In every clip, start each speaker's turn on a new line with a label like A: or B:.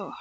A: Oh, all right.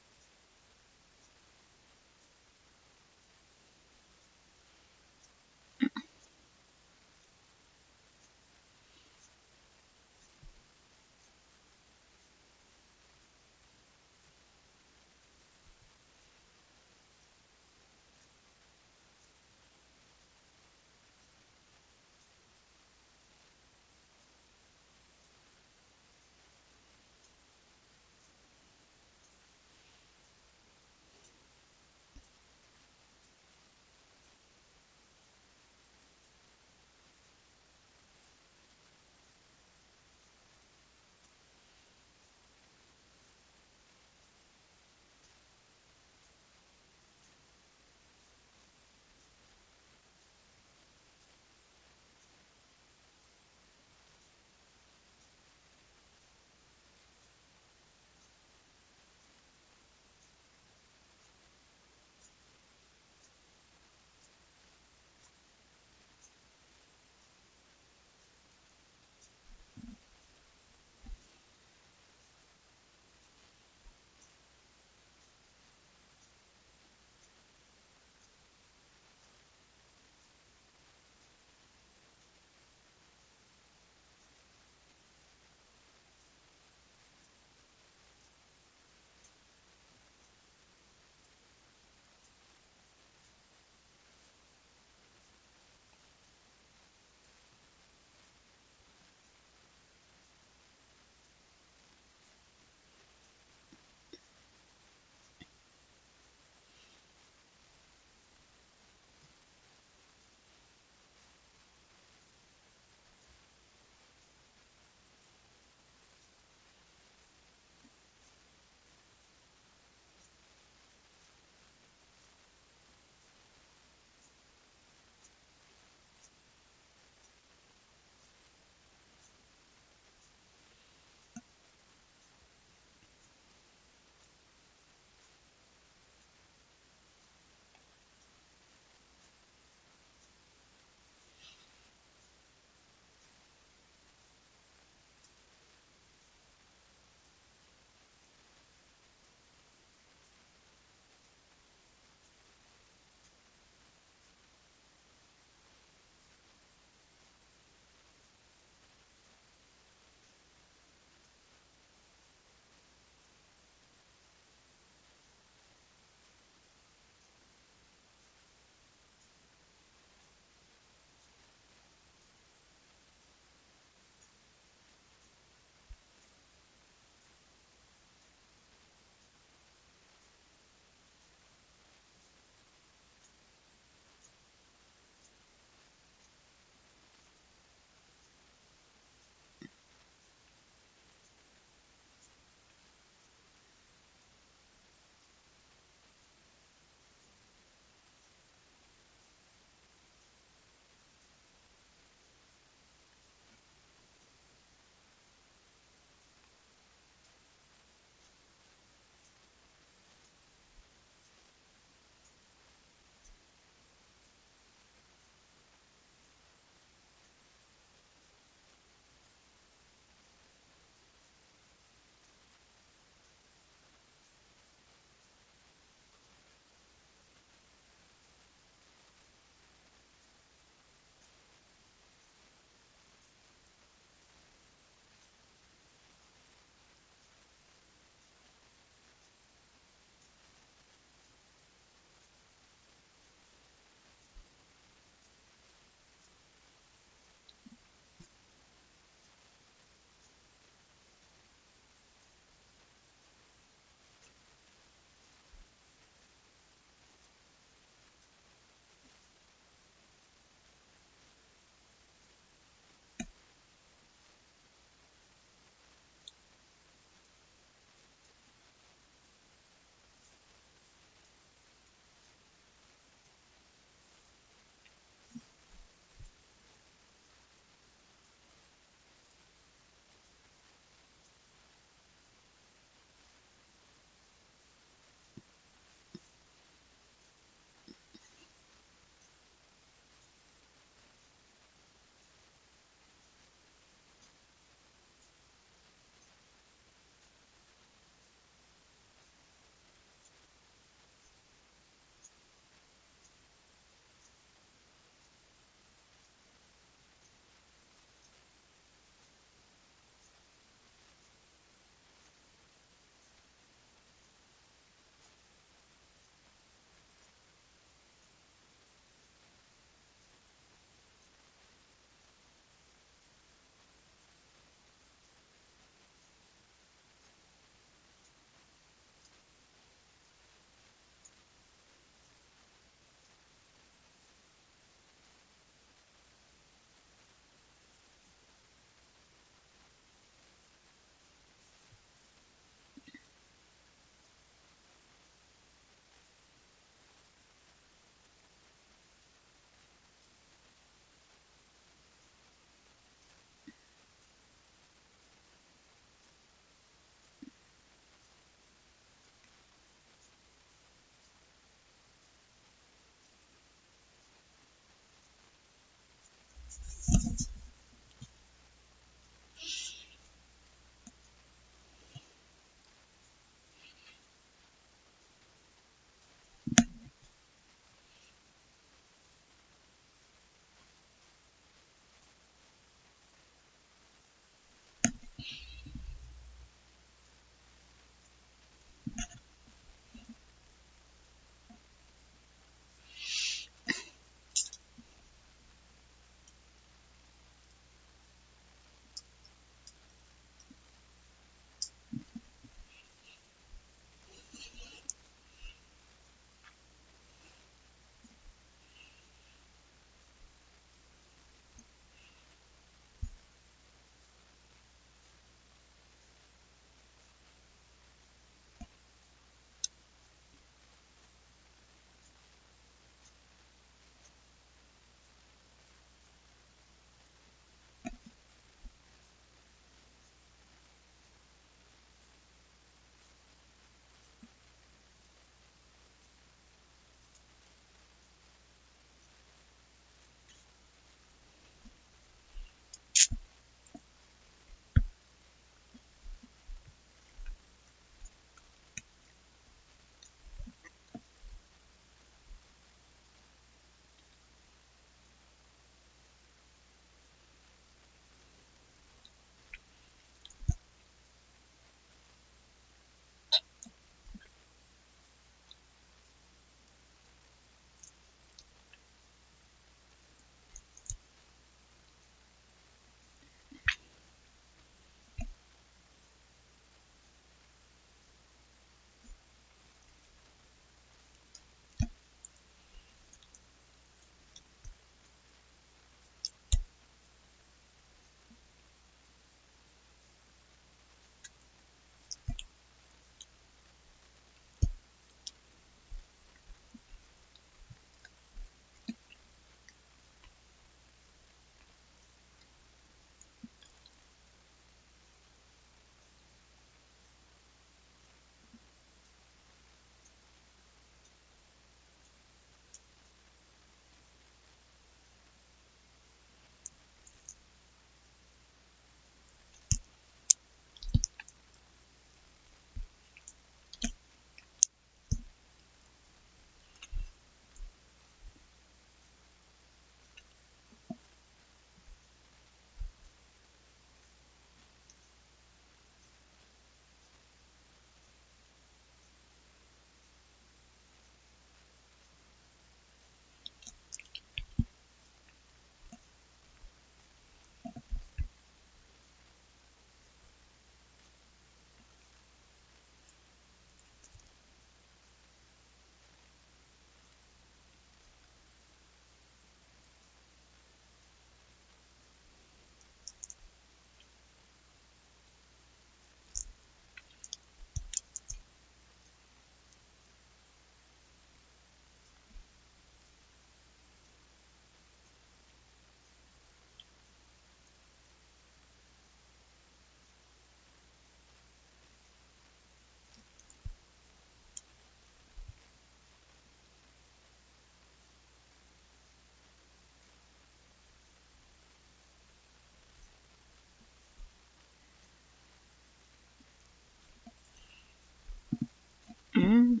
A: Mm.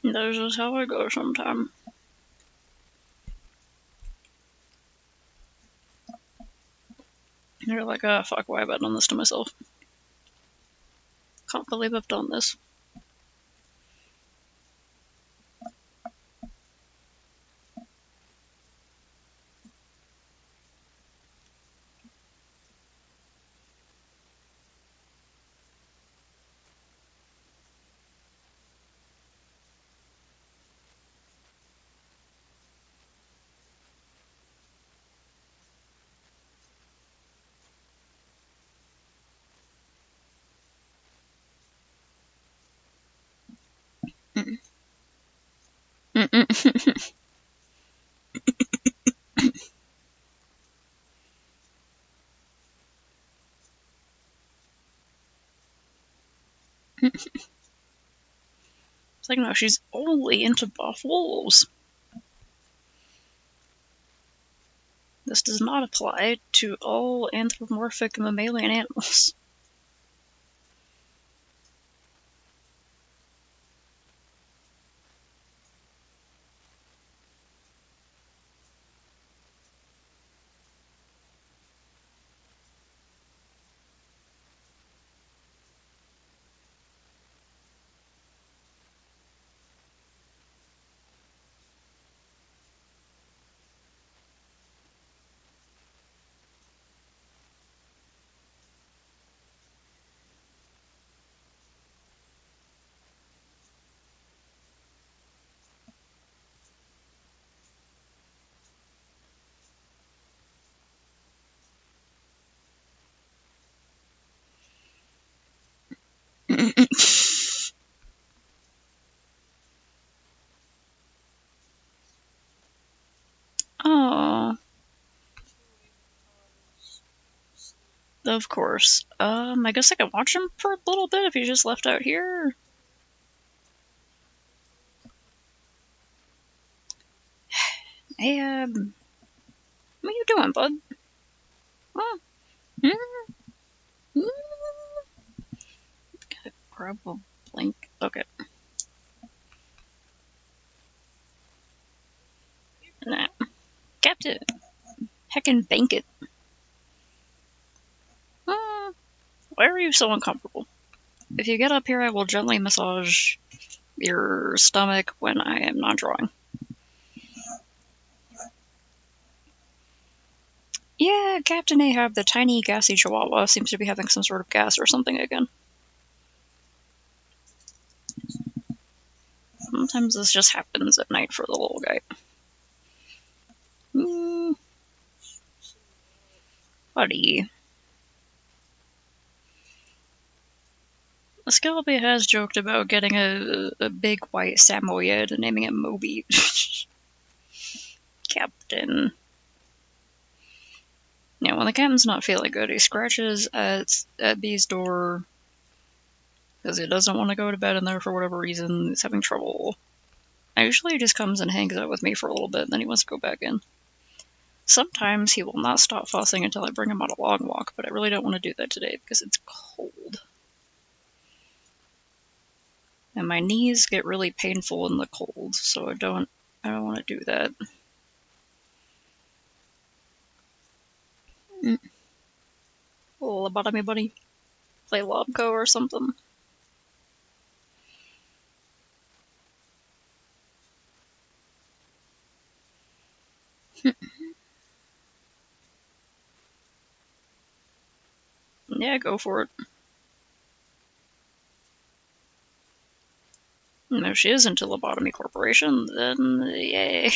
A: That's just how I go sometimes. You're like, ah, fuck, why have I done this to myself? Can't believe I've done this. Mm-mm. It's like, no, she's only into buff wolves. This does not apply to all anthropomorphic mammalian animals. Oh, of course. I guess I can watch him for a little bit if he's just left out here. Hey, what are you doing, bud? Oh, gotta grab a blink. Okay. Nah. Captain. Heckin' bank it. Why are you so uncomfortable? If you get up here, I will gently massage your stomach when I am not drawing. Yeah, Captain Ahab, the tiny, gassy chihuahua, seems to be having some sort of gas or something again. Sometimes this just happens at night for the little guy. Buddy. Scalby has joked about getting a big white Samoyed and naming it Moby. Captain. Yeah, when the captain's not feeling good, he scratches at Bee's door because he doesn't want to go to bed in there for whatever reason. He's having trouble. Usually he just comes and hangs out with me for a little bit, and then he wants to go back in. Sometimes he will not stop fussing until I bring him on a long walk, but I really don't want to do that today because it's cold. And my knees get really painful in the cold, so I don't want to do that. Lobotomy buddy. Play Lobco or something. Yeah, go for it. And if she is into Lobotomy Corporation, then yay.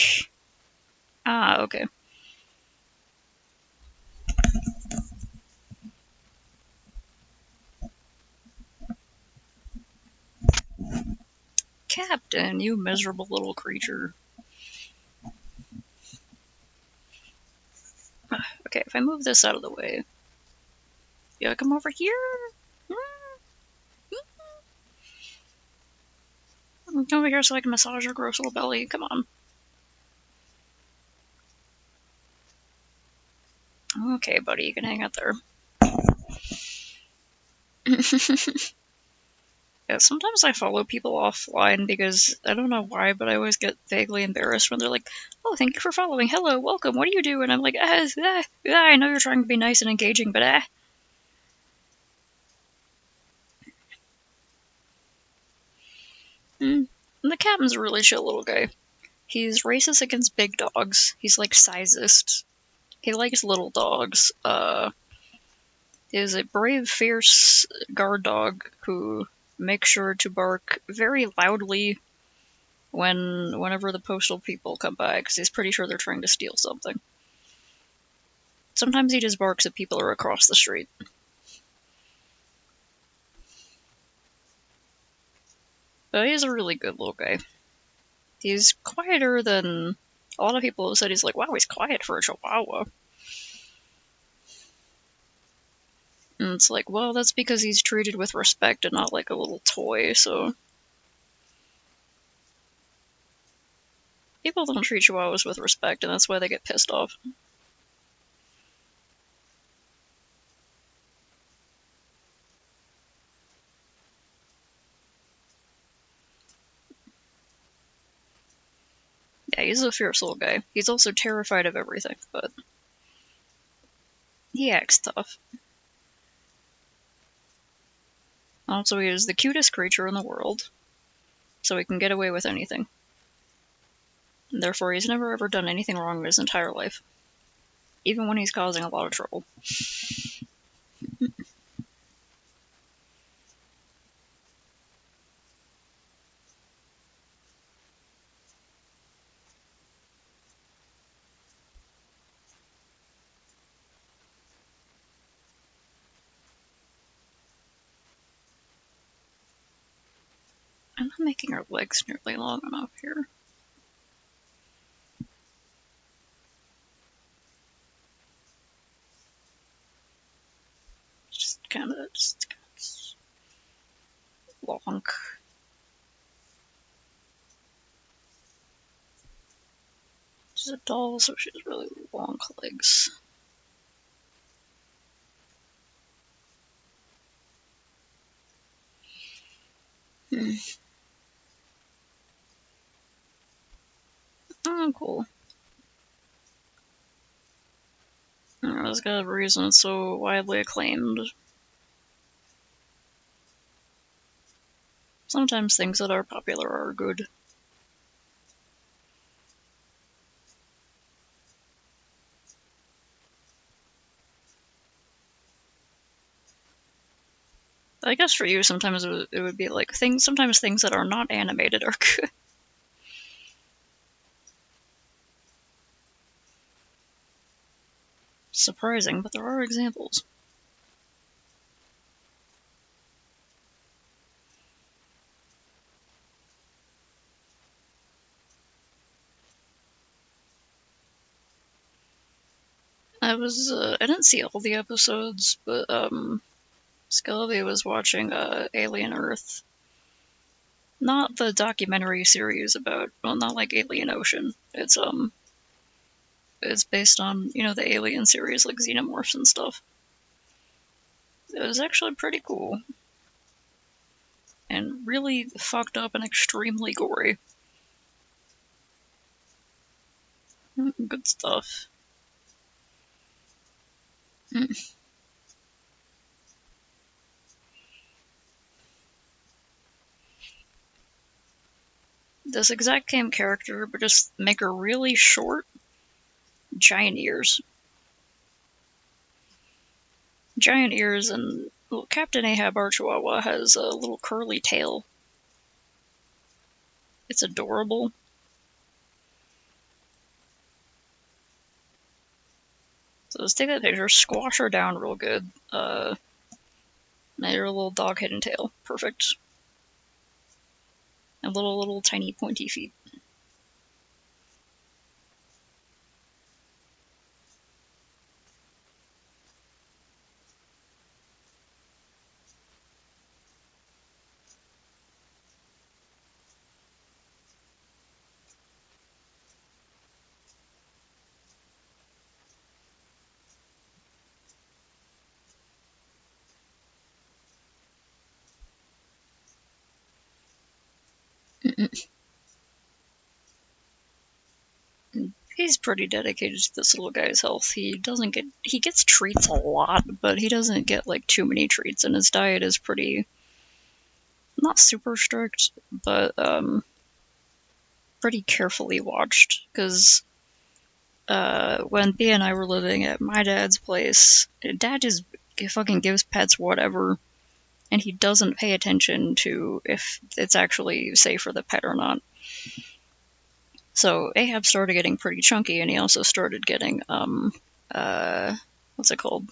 A: Ah, okay. Captain, you miserable little creature. Okay, if I move this out of the way. You gotta come over here? Come over here so I can massage your gross little belly. Come on. Okay, buddy, you can hang out there. Yeah, sometimes I follow people offline because I don't know why, but I always get vaguely embarrassed when they're like, "Oh, thank you for following. Hello, welcome. What do you do?" And I'm like, I know you're trying to be nice and engaging, but The captain's a really chill little guy. He's racist against big dogs. He's like sizist. He likes little dogs. Is a brave, fierce guard dog who makes sure to bark very loudly whenever the postal people come by, because he's pretty sure they're trying to steal something. Sometimes he just barks if people are across the street. But he's a really good little guy. He's quieter than a lot of people have said. He's like, wow, he's quiet for a chihuahua. And it's like, well, that's because he's treated with respect and not like a little toy, so... People don't treat chihuahuas with respect, and that's why they get pissed off. Yeah, he's a fierce little guy. He's also terrified of everything, but he acts tough. Also, he is the cutest creature in the world, so he can get away with anything. And therefore, he's never ever done anything wrong in his entire life, even when he's causing a lot of trouble. I'm not making her legs nearly long enough here. Just kind of long. She's a doll, so she has really long legs. Oh, cool. That's got a reason it's so widely acclaimed. Sometimes things that are popular are good. I guess for you, sometimes it would be like things. Sometimes things that are not animated are good. Surprising, but there are examples. I didn't see all the episodes, but Skelvy was watching Alien Earth. Not the documentary series about, well, not like Alien Ocean. It's based on, the Alien series like Xenomorphs and stuff. It was actually pretty cool. And really fucked up and extremely gory. Good stuff. This exact same character, but just make her really short, giant ears. Giant ears, and well, Captain Ahab our Chihuahua has a little curly tail. It's adorable. So let's take that picture, squash her down real good. Now your little dog head and tail. Perfect. And little tiny pointy feet. He's pretty dedicated to this little guy's health. He gets treats a lot, but he doesn't get like too many treats, and his diet is pretty, not super strict, but pretty carefully watched. Because when B and I were living at my dad's place, Dad just fucking gives pets whatever, and he doesn't pay attention to if it's actually safe for the pet or not. So Ahab started getting pretty chunky, and he also started getting what's it called?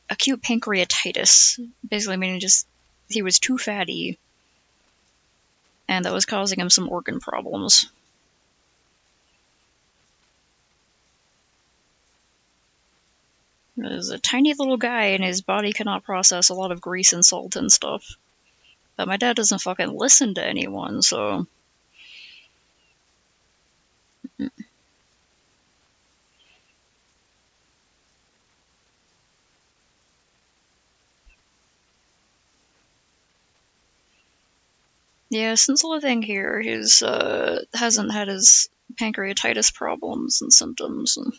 A: Acute pancreatitis. Basically meaning just he was too fatty, and that was causing him some organ problems. is a tiny little guy and his body cannot process a lot of grease and salt and stuff. But my dad doesn't fucking listen to anyone, so... Yeah, since living here, he's hasn't had his pancreatitis problems and symptoms. And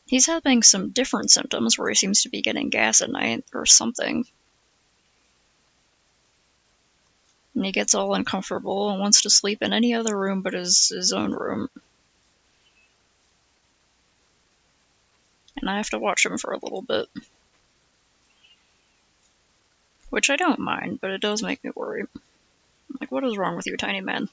A: he's having some different symptoms where he seems to be getting gas at night or something. And he gets all uncomfortable and wants to sleep in any other room but his own room. And I have to watch him for a little bit. Which I don't mind, but it does make me worry. Like, what is wrong with you, tiny man?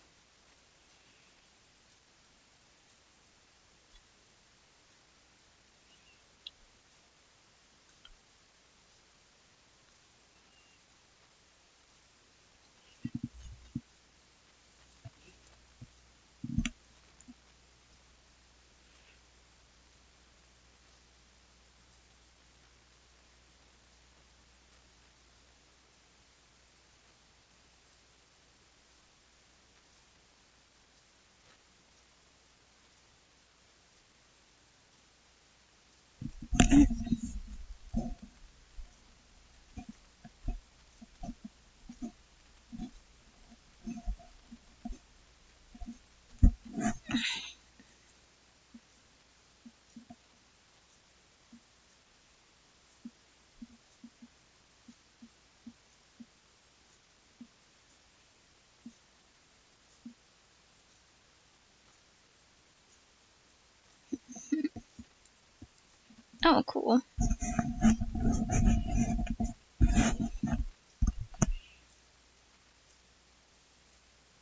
A: Oh, cool.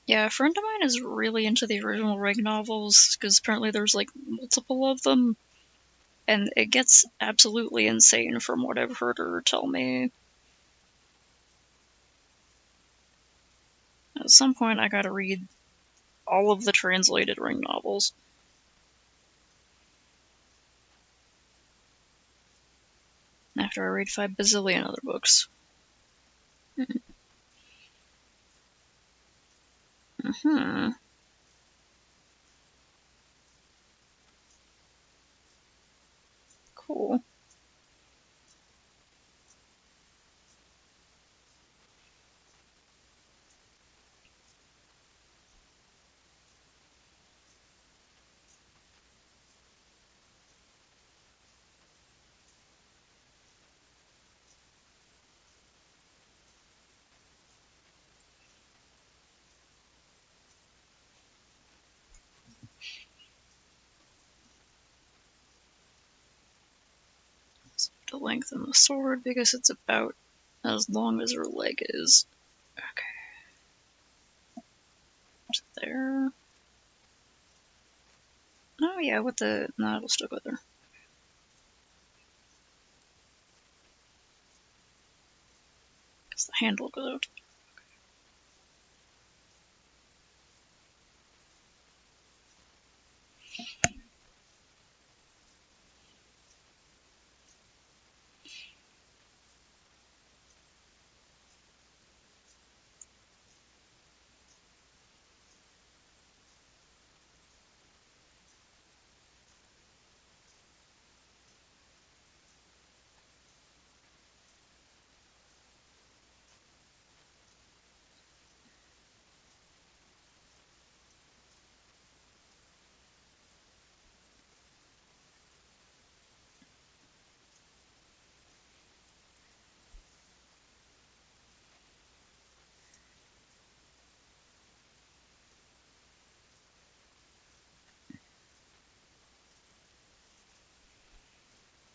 A: Yeah, a friend of mine is really into the original Ring novels, because apparently there's, like, multiple of them. And it gets absolutely insane from what I've heard her tell me. At some point, I gotta read all of the translated Ring novels. After I read 5 bazillion other books. Mm-hmm. Cool. To lengthen the sword because it's about as long as her leg is. Okay. There. Oh yeah, with the... No, it'll still go there. Because the handle goes out.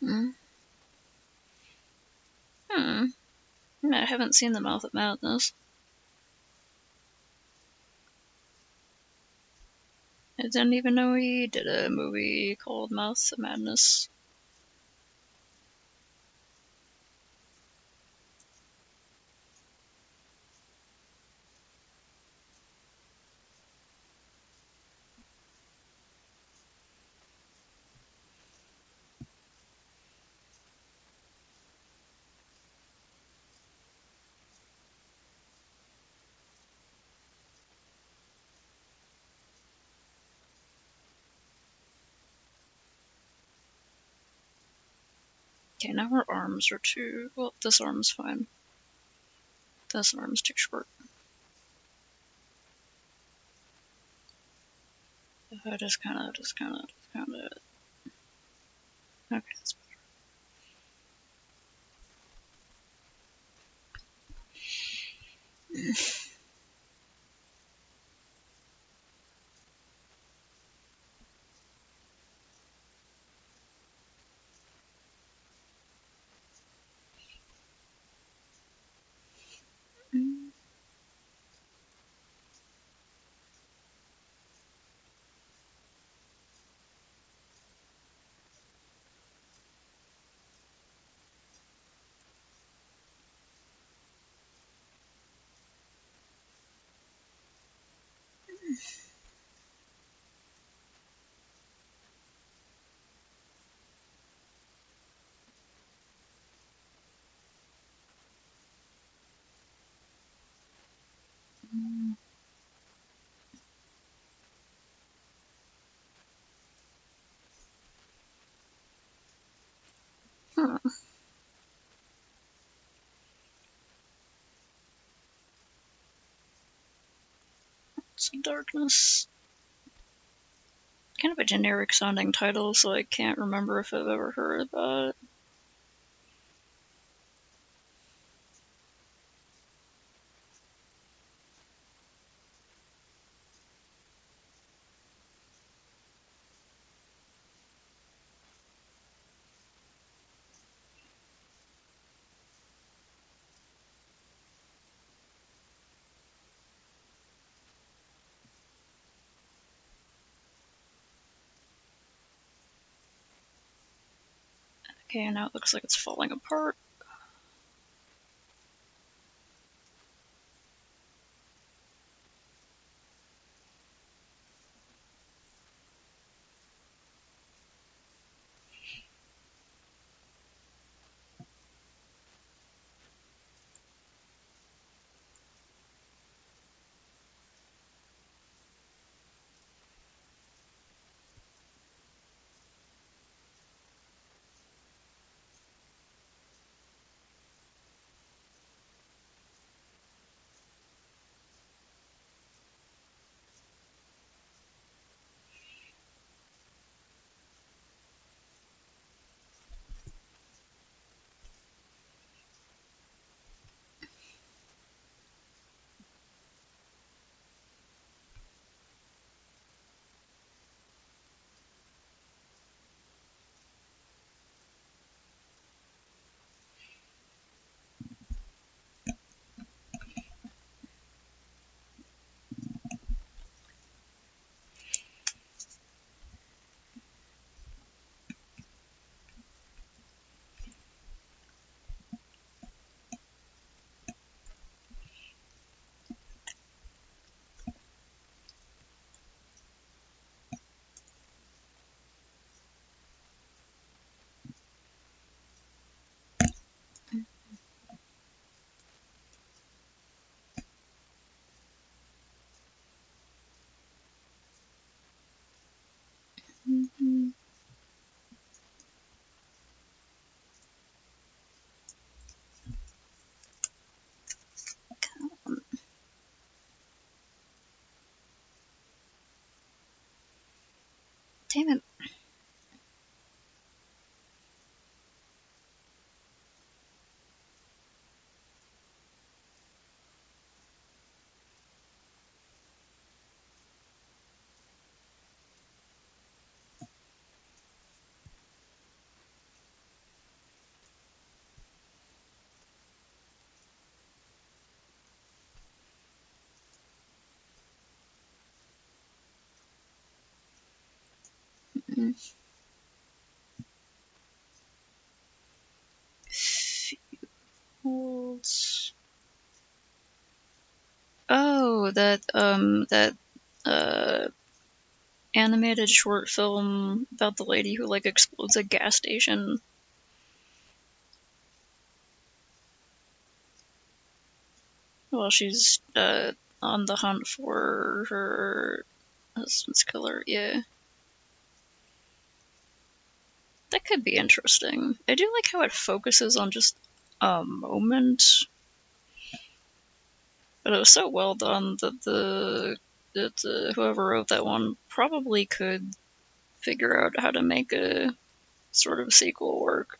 A: Mm. Hmm. I haven't seen The Mouth of Madness. I didn't even know he did a movie called Mouth of Madness. Okay, now her arms are too... Well, this arm's fine. This arm's too short. Just kinda... Okay, that's better. Huh. Some darkness. Kind of a generic sounding title, so I can't remember if I've ever heard about it. Okay, now it looks like it's falling apart. Mm-hmm. Damn it. Mm-hmm. Fields. Oh, that, uh, animated short film about the lady who, like, explodes a gas station. While she's, on the hunt for her husband's killer, yeah. That could be interesting. I do like how it focuses on just a moment, but it was so well done that whoever wrote that one probably could figure out how to make a sort of sequel work.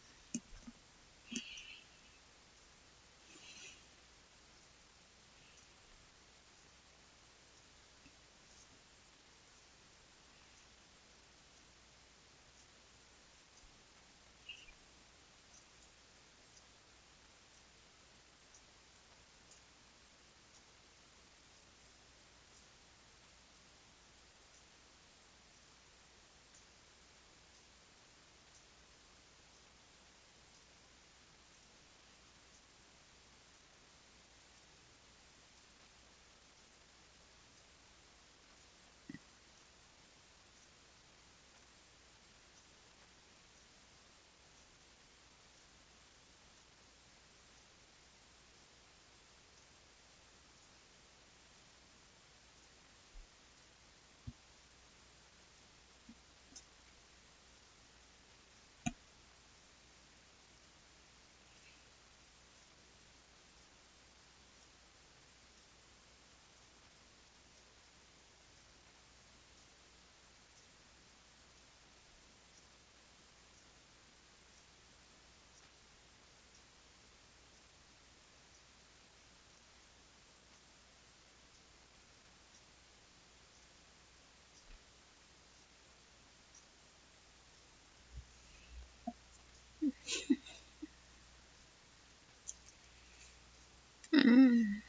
A: Mm.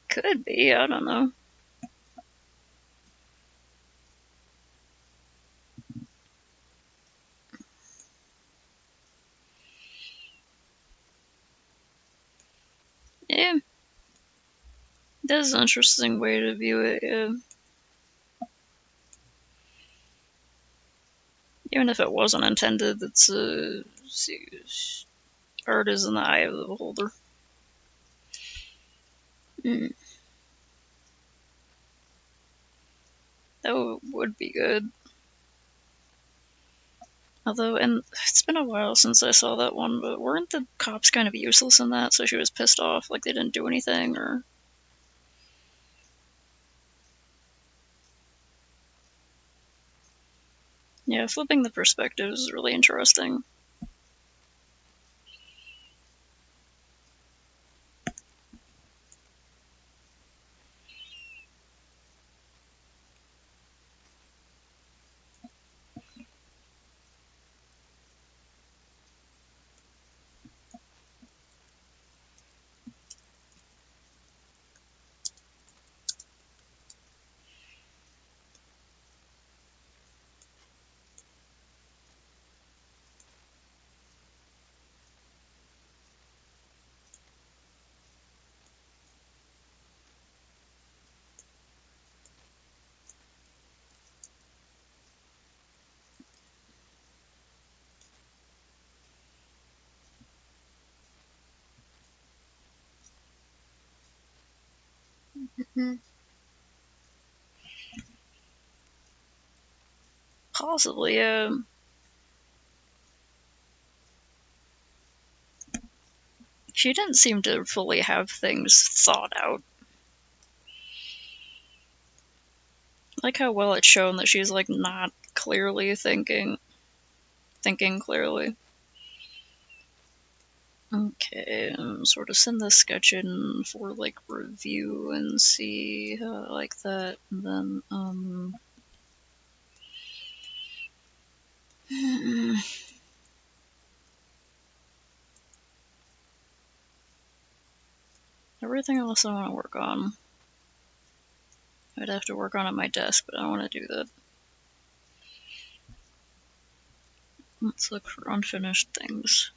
A: Could be, I don't know. Yeah, that's an interesting way to view it, yeah. Even if it wasn't intended, it's art is in the eye of the beholder. Mm. That would be good. Although, and it's been a while since I saw that one, but weren't the cops kind of useless in that? So she was pissed off, like they didn't do anything, or yeah, flipping the perspective is really interesting. Mm. Possibly, yeah. She didn't seem to fully have things thought out. Like how well it's shown that she's like not clearly thinking clearly. Okay, sort of send this sketch in for like review and see how I like that. And then everything else I want to work on. I'd have to work on at my desk, but I don't want to do that. Let's look for unfinished things.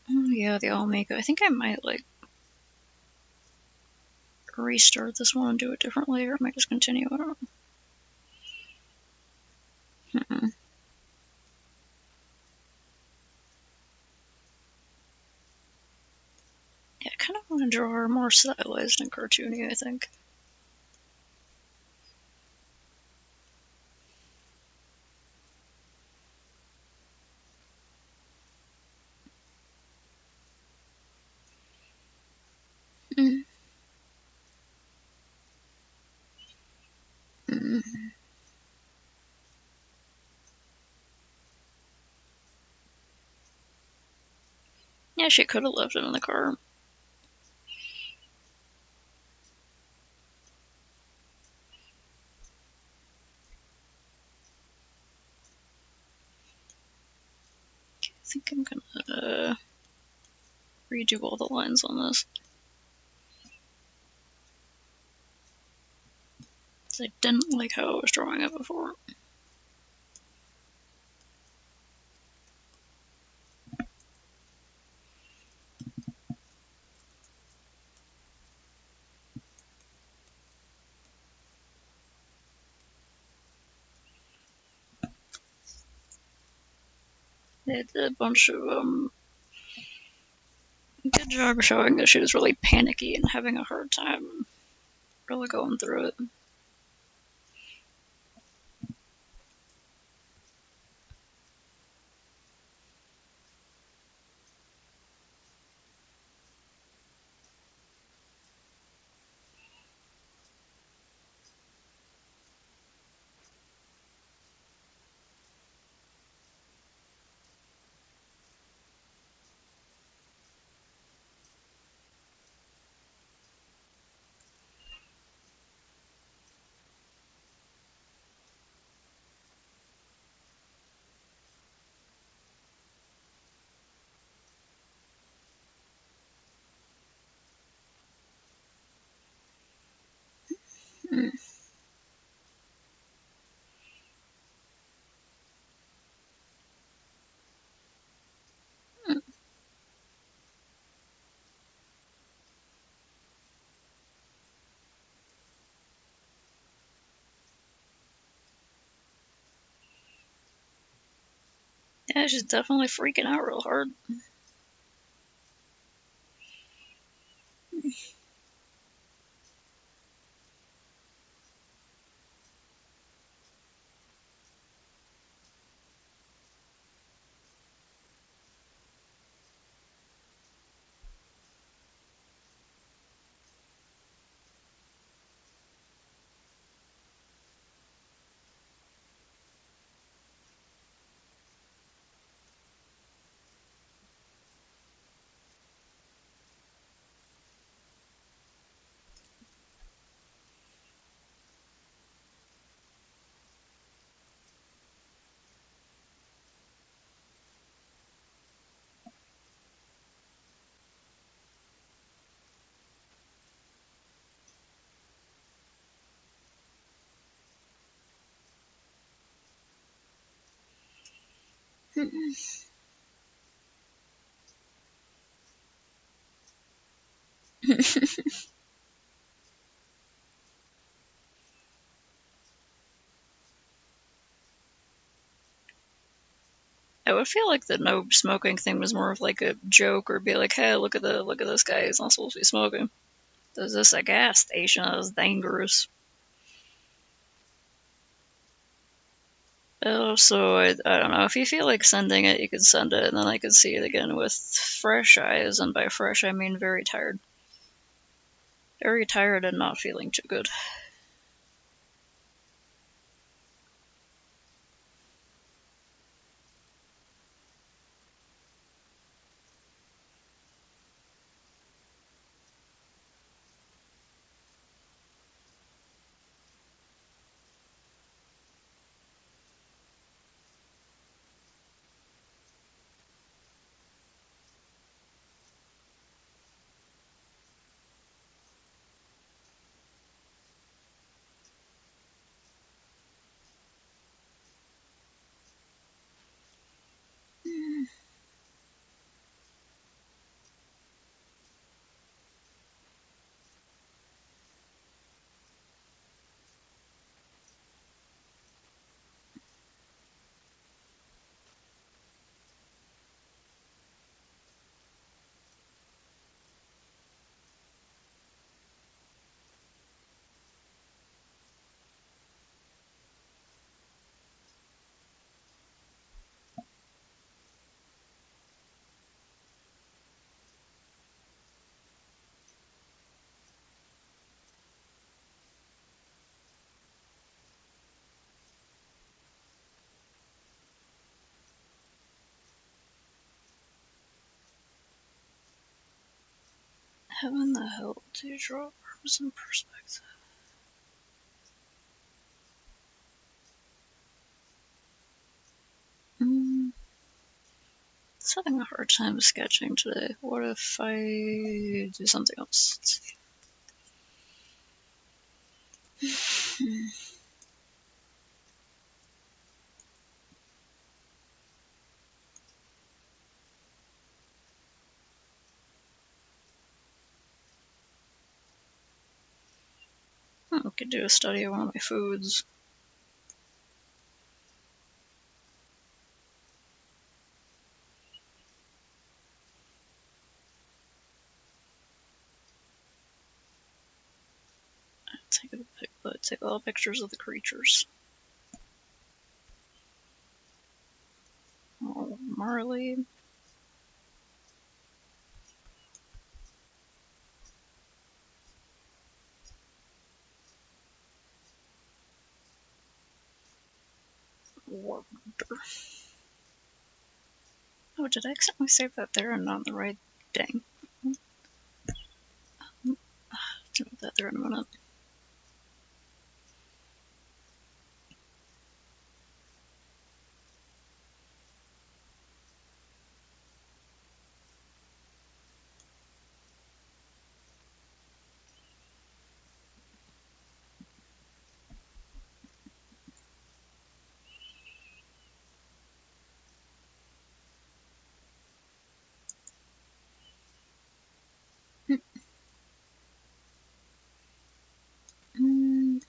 A: Oh yeah, the Almega. I think I might like restart this one and do it differently, or I might just continue. I don't know. gonna draw her more stylized and cartoony, I think. Mm. Mm. Yeah, she could have left it in the car. I think I'm gonna redo all the lines on this. I didn't like how I was drawing it before. They did a bunch of good job showing that she was really panicky and having a hard time really going through it. Mm. Mm. Yeah, she's definitely freaking out real hard. I would feel like the no smoking thing was more of like a joke, or be like, "Hey, look at this guy. He's not supposed to be smoking. There's this a gas station. That's dangerous." Also, I don't know, if you feel like sending it, you could send it, and then I could see it again with fresh eyes, and by fresh I mean very tired. Very tired and not feeling too good. How in the hell do you draw arms in perspective? Just having a hard time sketching today. What if I do something else? I could do a study of one of my foods. Take all pictures of the creatures. Oh, Marley. Warbler. Oh, did I accidentally save that there and not the right? Dang. I'll do that there in a minute. Mm,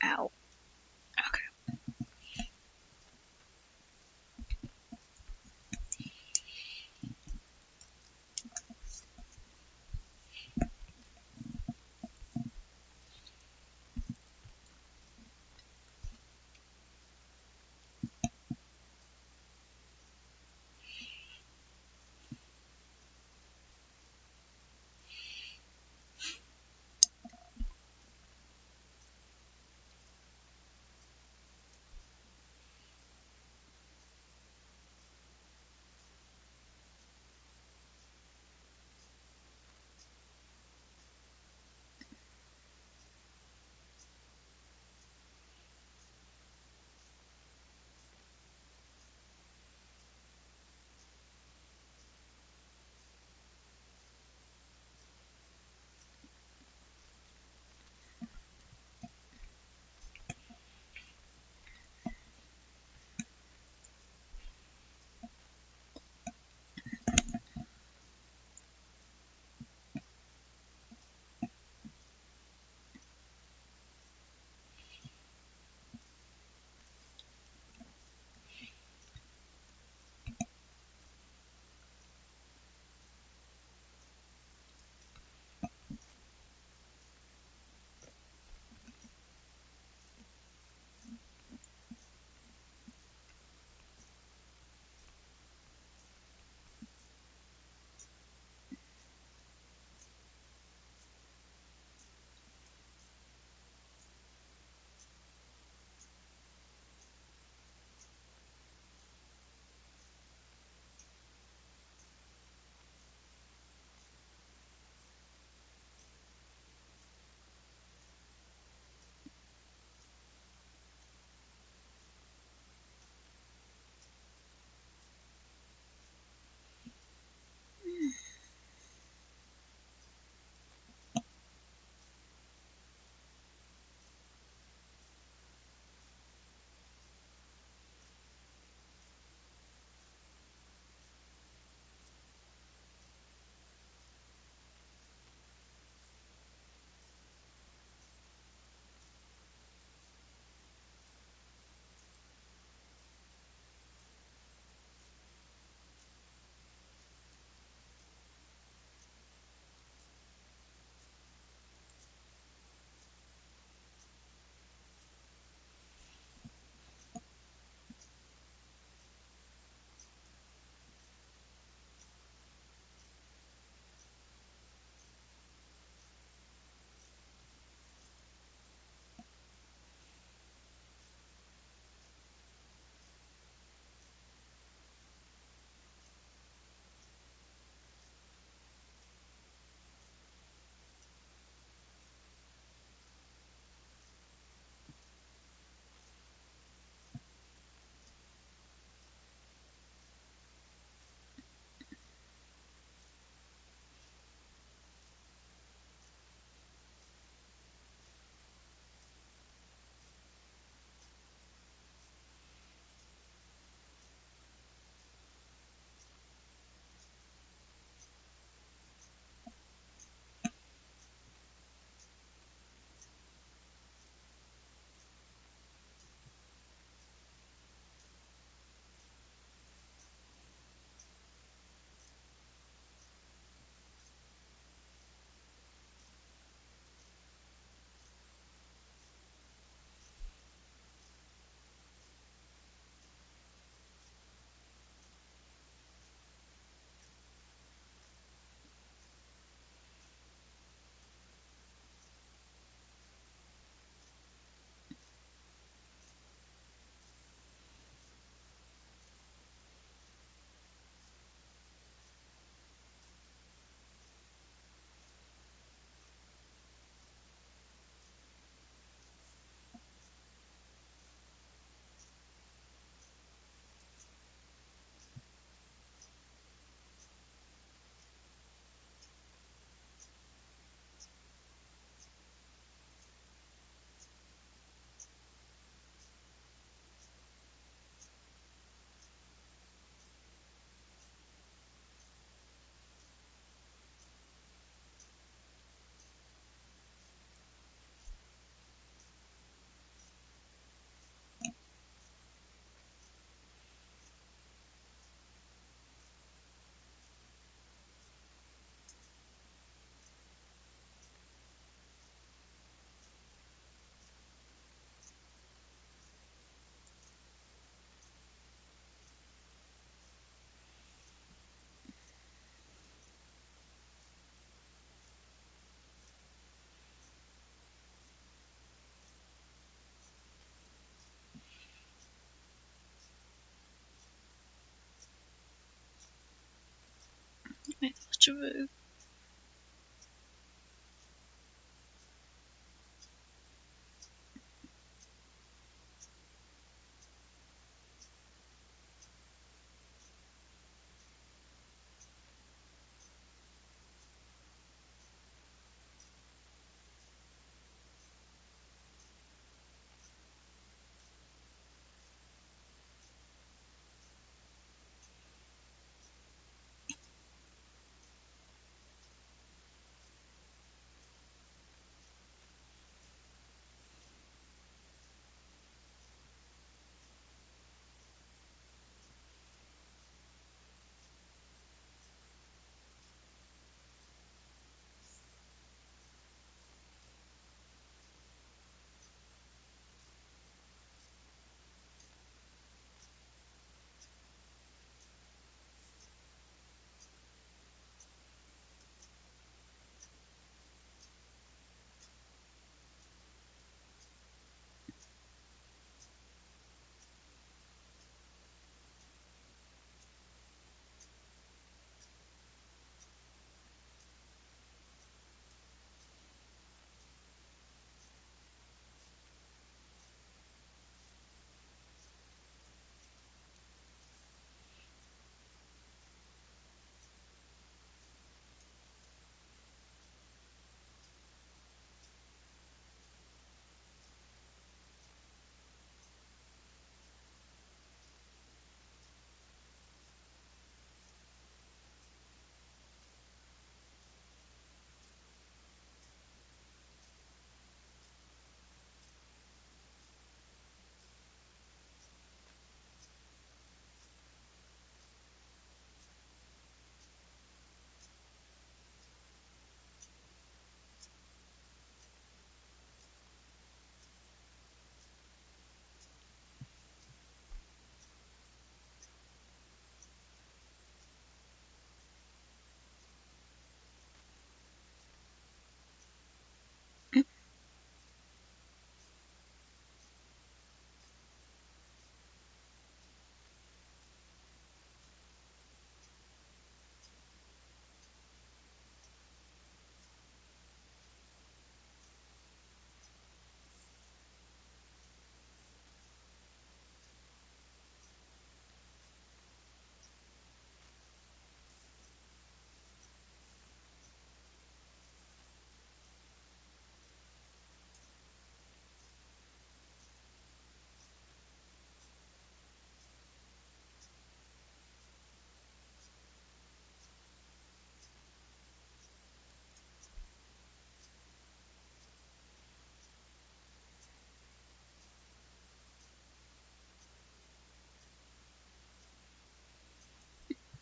A: ow. Okay. to it.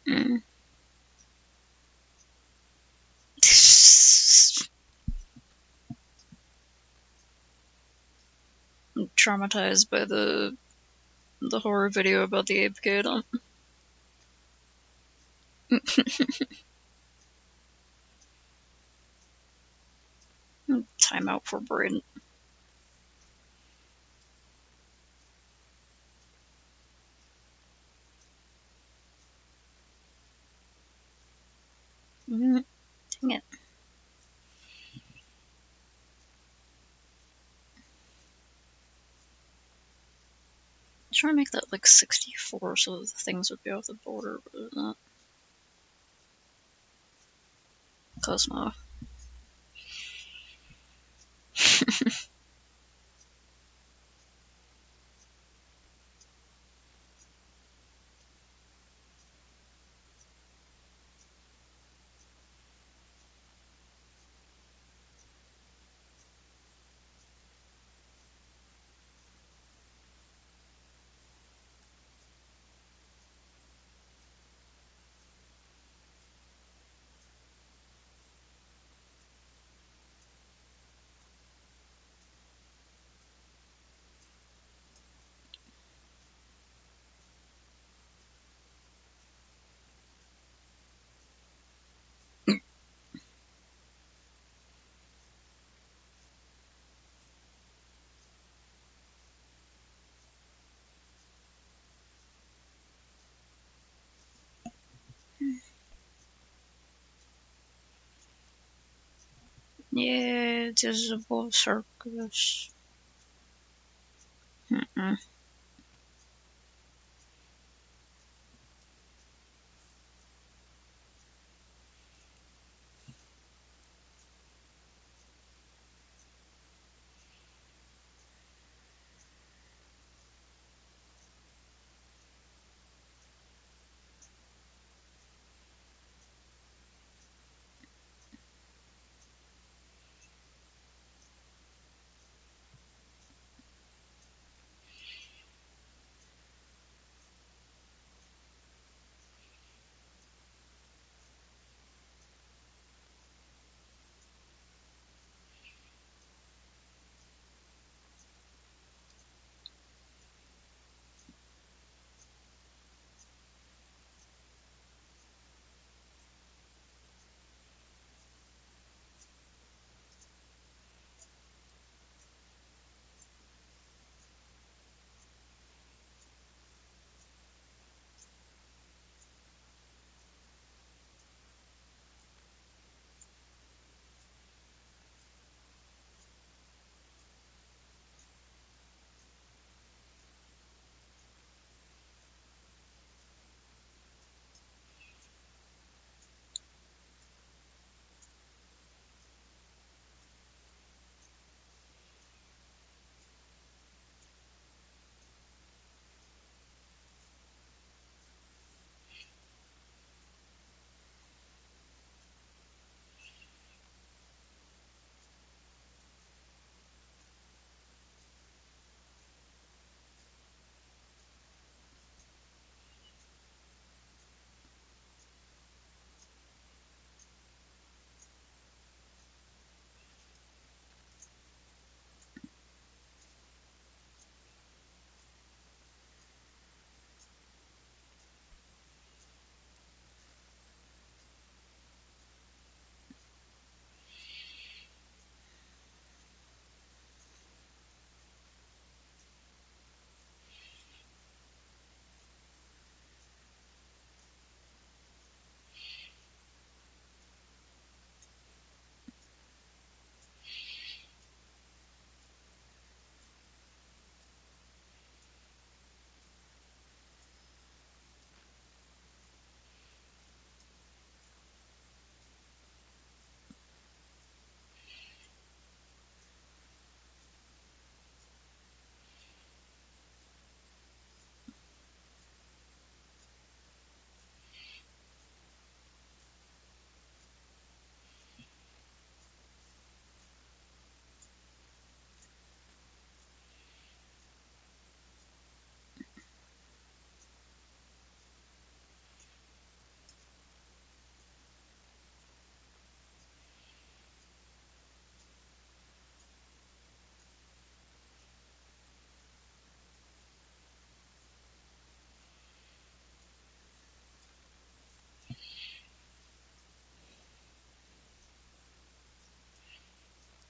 A: Mm. I'm traumatized by the horror video about the ape kid. Time out for Braden. Dang it. Try to make that like 64 so the things would be off the border, but it's not. Close enough. Yeah, it is a full circus. Mm-mm.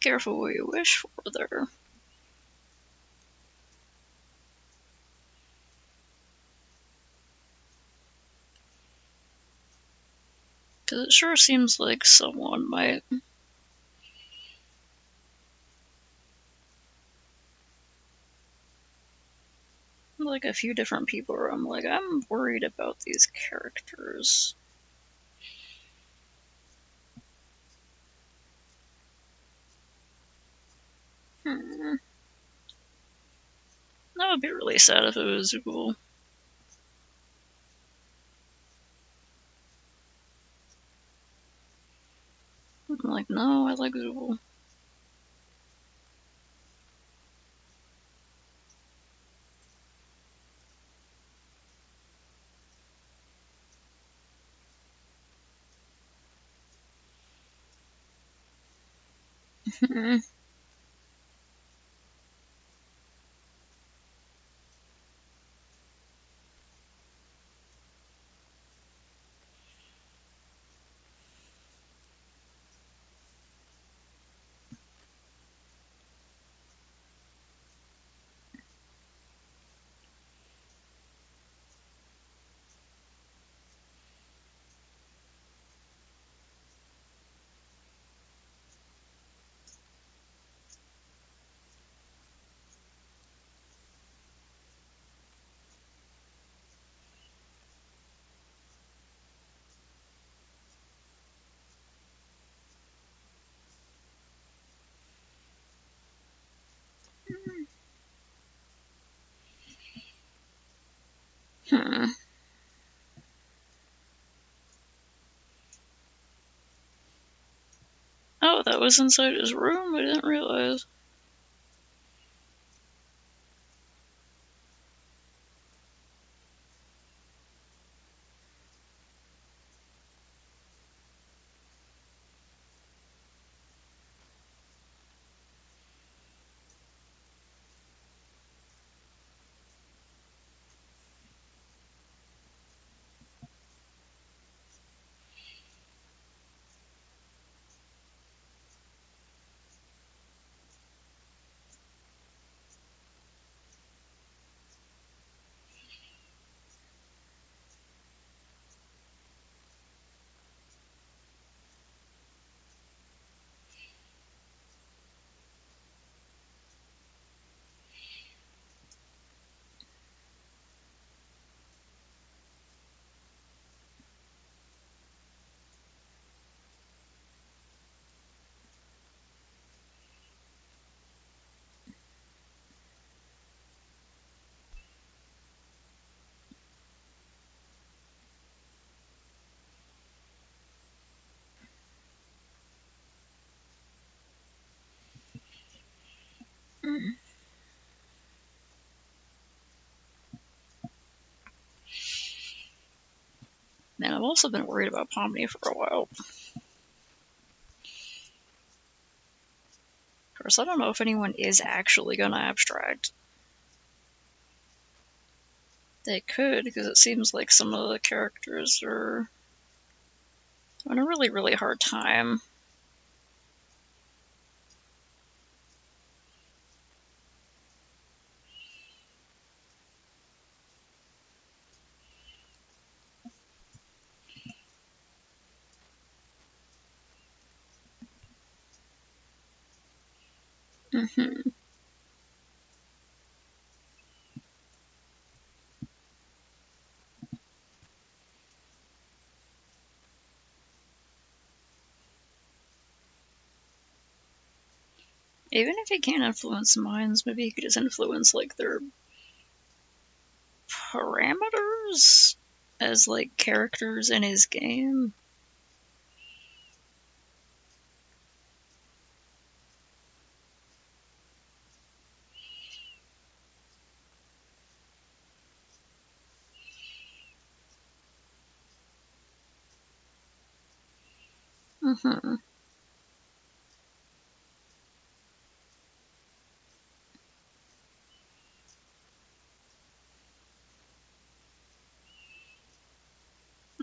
A: Careful what you wish for there. Because it sure seems like someone might. Like a few different people where I'm like, I'm worried about these characters. Hmm. That would be really sad if it was Zool. I'm like, no, I like Zool. Hmm. Hmm. Oh, that was inside his room? I didn't realize. Hmm. Man, I've also been worried about Pomni for a while. Of course, I don't know if anyone is actually going to abstract. They could, because it seems like some of the characters are having a really, really hard time. Hmm. Even if he can't influence minds, maybe he could just influence, like, their parameters as, like, characters in his game. Hmm.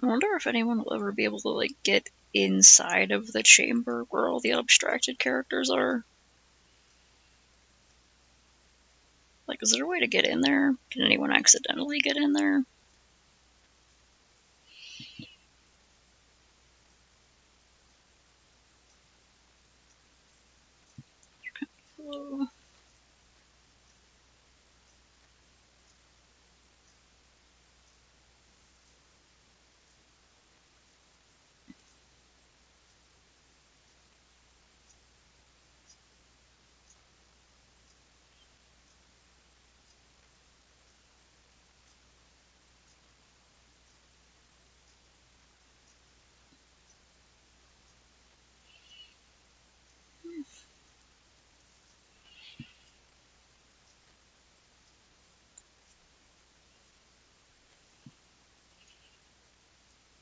A: I wonder if anyone will ever be able to, like, get inside of the chamber where all the abstracted characters are. Like, is there a way to get in there? Can anyone accidentally get in there? Hello?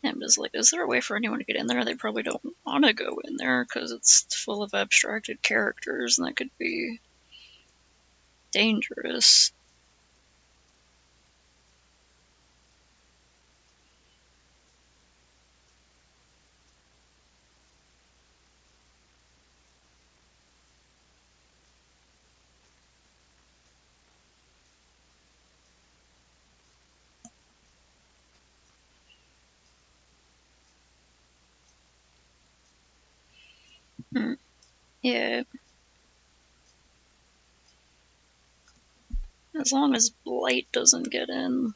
A: I'm just like, is there a way for anyone to get in there? They probably don't want to go in there because it's full of abstracted characters and that could be dangerous. Hmm. Yeah, as long as Blight doesn't get in.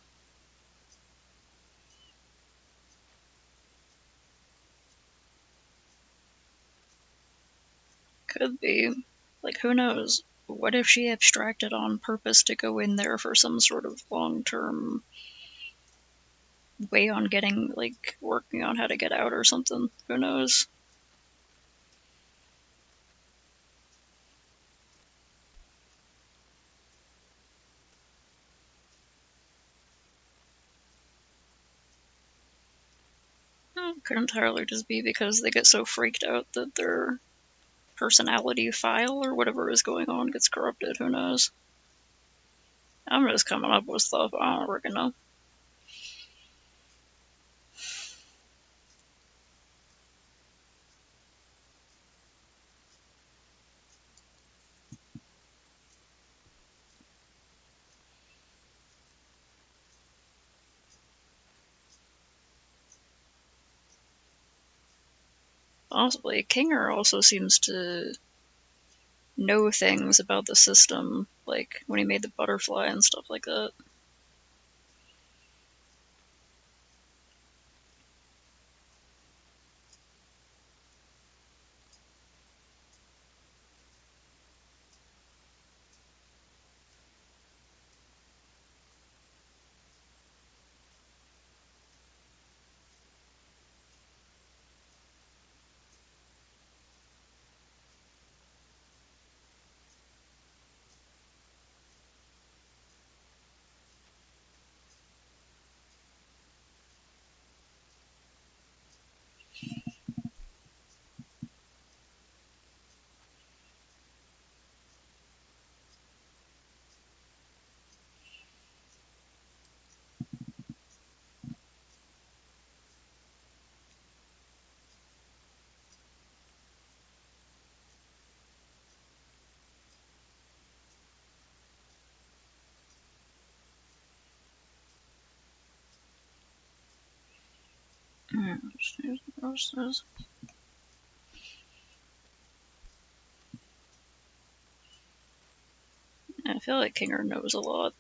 A: Could be. Like, who knows? What if she abstracted on purpose to go in there for some sort of long term way on getting, like, working on how to get out or something. Who knows? Could entirely just be because they get so freaked out that their personality file or whatever is going on gets corrupted. Who knows? I'm just coming up with stuff. I don't freaking know. Possibly. Kinger also seems to know things about the system, like when he made the butterfly and stuff like that. I feel like Kinger knows a lot.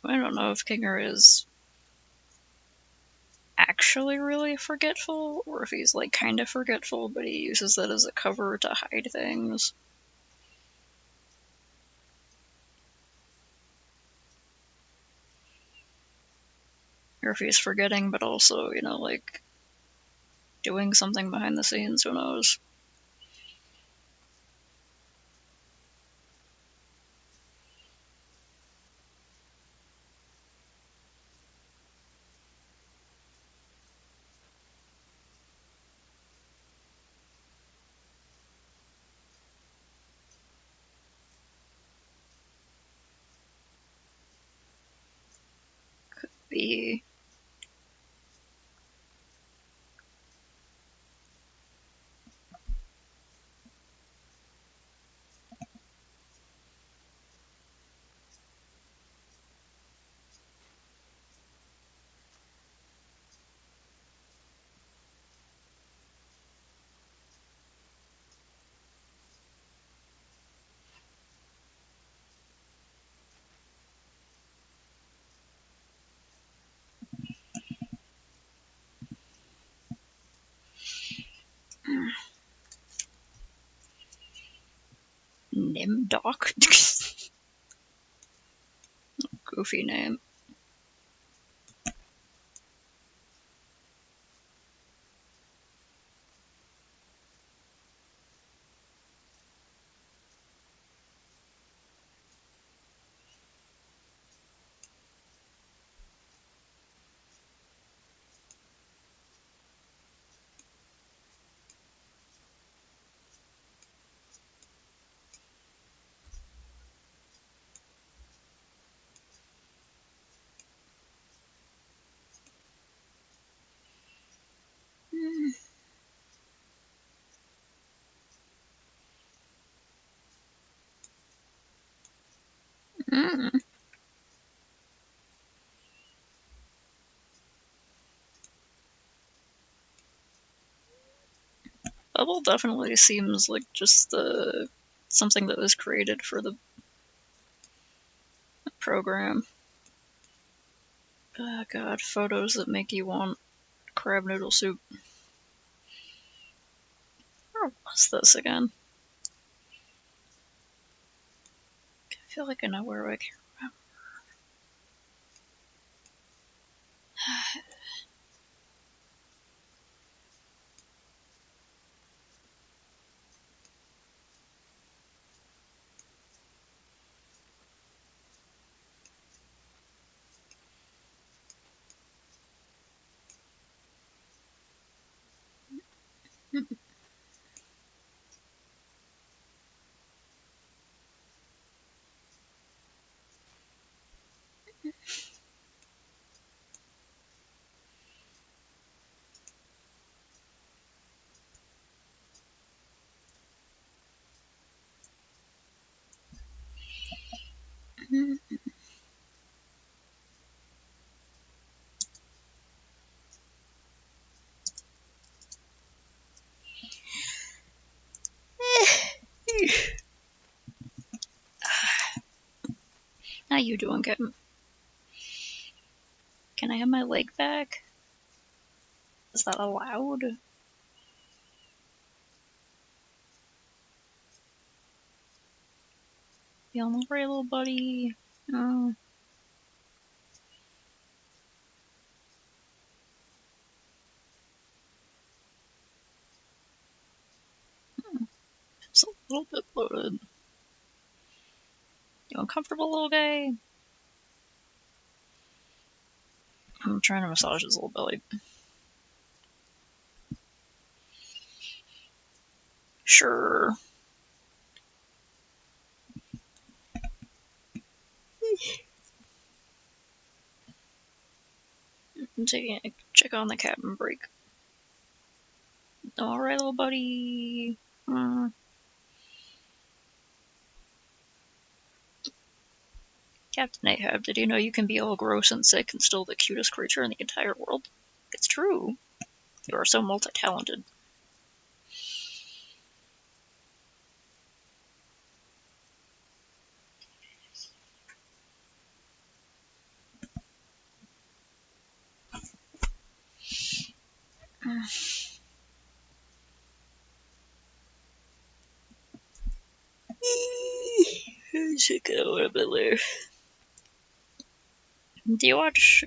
A: I don't know if Kinger is actually really forgetful, or if he's like kind of forgetful, but he uses that as a cover to hide things. Or if he's forgetting, but also, like doing something behind the scenes, who knows? Be. Nimdoc? Goofy name. Mm. level definitely seems like just something that was created for the program. Oh god, photos that make you want crab noodle soup. Where was this again? I feel like I know where I can't remember. How you doing, Captain? Can I have my leg back? Is that allowed? You on the right, little buddy? Oh. It's a little bit bloated. You uncomfortable, little guy? I'm trying to massage his little belly. Sure. I'm taking a check on the cabin break. Alright, little buddy. Captain Ahab, did you know you can be all gross and sick and still the cutest creature in the entire world? It's true. You are so multi-talented. Check out a little bit later. Do you watch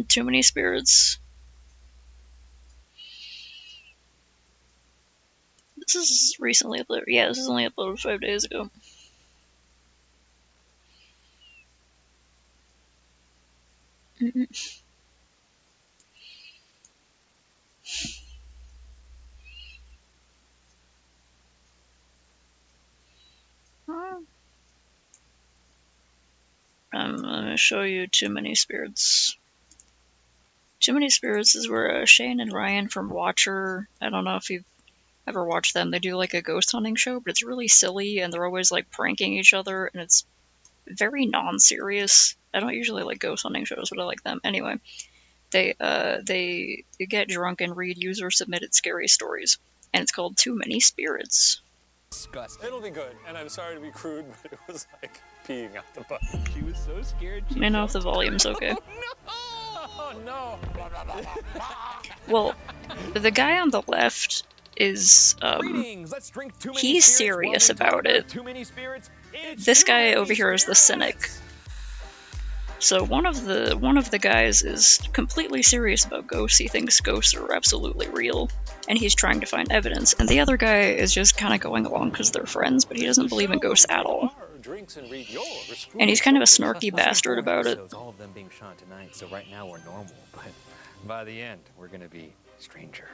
A: Too Many Spirits? This is recently uploaded. Yeah, this is only uploaded 5 days ago. I'm gonna show you Too Many Spirits. Too Many Spirits is where Shane and Ryan from Watcher, I don't know if you've ever watched them, they do like a ghost hunting show, but it's really silly and they're always like pranking each other and it's very non-serious. I don't usually like ghost hunting shows, but I like them. Anyway, they get drunk and read user-submitted scary stories, and it's called Too Many Spirits.
B: Disgusting. It'll be good, and I'm sorry to be crude, but it was like peeing out the butt.
C: She was so scared.
A: I know if the volume's okay.
B: Oh no!
A: Well, the guy on the left is he's serious about it. This guy over here is the cynic. So one of the guys is completely serious about ghosts. He thinks ghosts are absolutely real, and he's trying to find evidence. And the other guy is just kind of going along because they're friends, but he doesn't believe in ghosts at all. And he's kind of a snarky bastard about it.
C: All of them being shot tonight, so right now we're normal, but by the end we're gonna be stranger.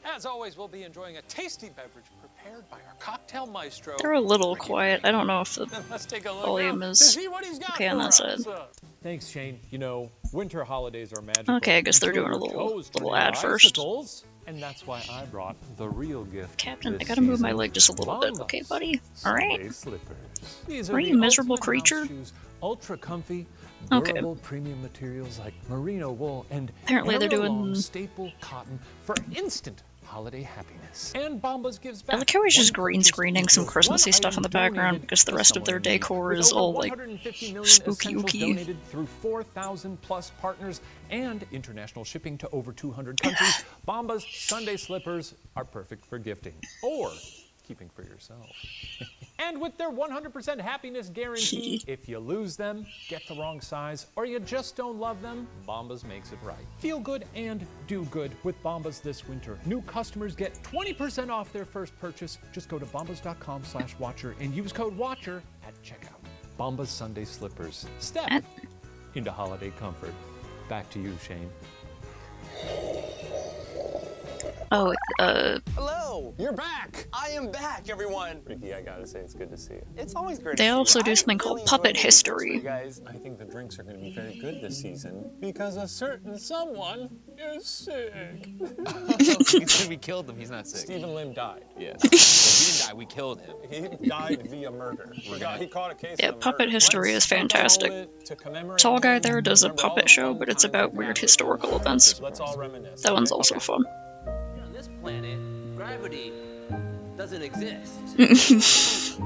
B: As always, we'll be enjoying a tasty beverage prepared by our cocktail maestro.
A: They're a little quiet. I don't know if the
B: Let's take a look
A: volume is okay on that side.
D: Thanks, Shane. You know, winter holidays are magical.
A: Okay, I guess they're doing a little ad first.
D: And that's why I brought the real gift.
A: Captain, I
D: this
A: gotta move my
D: season,
A: leg just a little bit,
D: Bombas
A: okay, buddy? Alright.
D: Sunday slippers. These
A: Are
D: are
A: you
D: the
A: miserable
D: ultimate
A: creature?
D: house shoes, ultra comfy,
A: Okay.
D: durable premium materials like merino wool and
A: Apparently they're
D: Aerolong
A: doing-
D: staple cotton for instant holiday happiness. And Bombas gives back.
A: I like how he's just
D: One
A: green
D: purchase
A: screening some
D: equals
A: Christmassy
D: one
A: stuff in the
D: item
A: background
D: donated
A: because the
D: to
A: rest of their
D: someone in need.
A: decor
D: With
A: is
D: over
A: all like
D: 150 million
A: spooky
D: essentials
A: ooky.
D: donated through 4,000 plus partners and international shipping to over 200 countries, Bombas Sunday slippers are perfect for gifting or keeping for yourself. And with their 100% happiness guarantee, if you lose them, get the wrong size, or you just don't love them, Bombas makes it right. Feel good and do good with Bombas this winter. New customers get 20% off their first purchase. Just go to bombas.com/watcher and use code WATCHER at checkout. Bombas Sunday slippers. Step into holiday comfort. Back to you, Shane.
A: oh,
E: Hello!
B: You're back!
E: I am back, everyone!
B: Ricky, I gotta say, it's good to see you.
E: It's always great
A: They
E: to see
A: also
E: you.
A: do
E: I
A: something called
E: really
A: Puppet
E: enjoy making drinks for
A: History.
E: you guys.
B: I think the drinks are gonna be very good this season because a certain someone is sick.
C: We killed him. He's not sick.
B: Stephen Lim died.
C: Yes. Well, he didn't die. We killed him.
B: He died via murder. He caught a case
A: Yeah,
B: of a
A: Puppet
B: murder.
A: History
B: Let's
A: is fantastic.
B: take a moment to commemorate
A: tall guy
B: him,
A: there does a
B: remember all
A: puppet
B: the
A: show,
B: fun
A: but it's
B: times
A: about
B: we've
A: weird
B: had.
A: historical events.
B: Let's all reminisce.
A: That one's
B: okay?
A: also fun.
F: On this planet, gravity doesn't exist.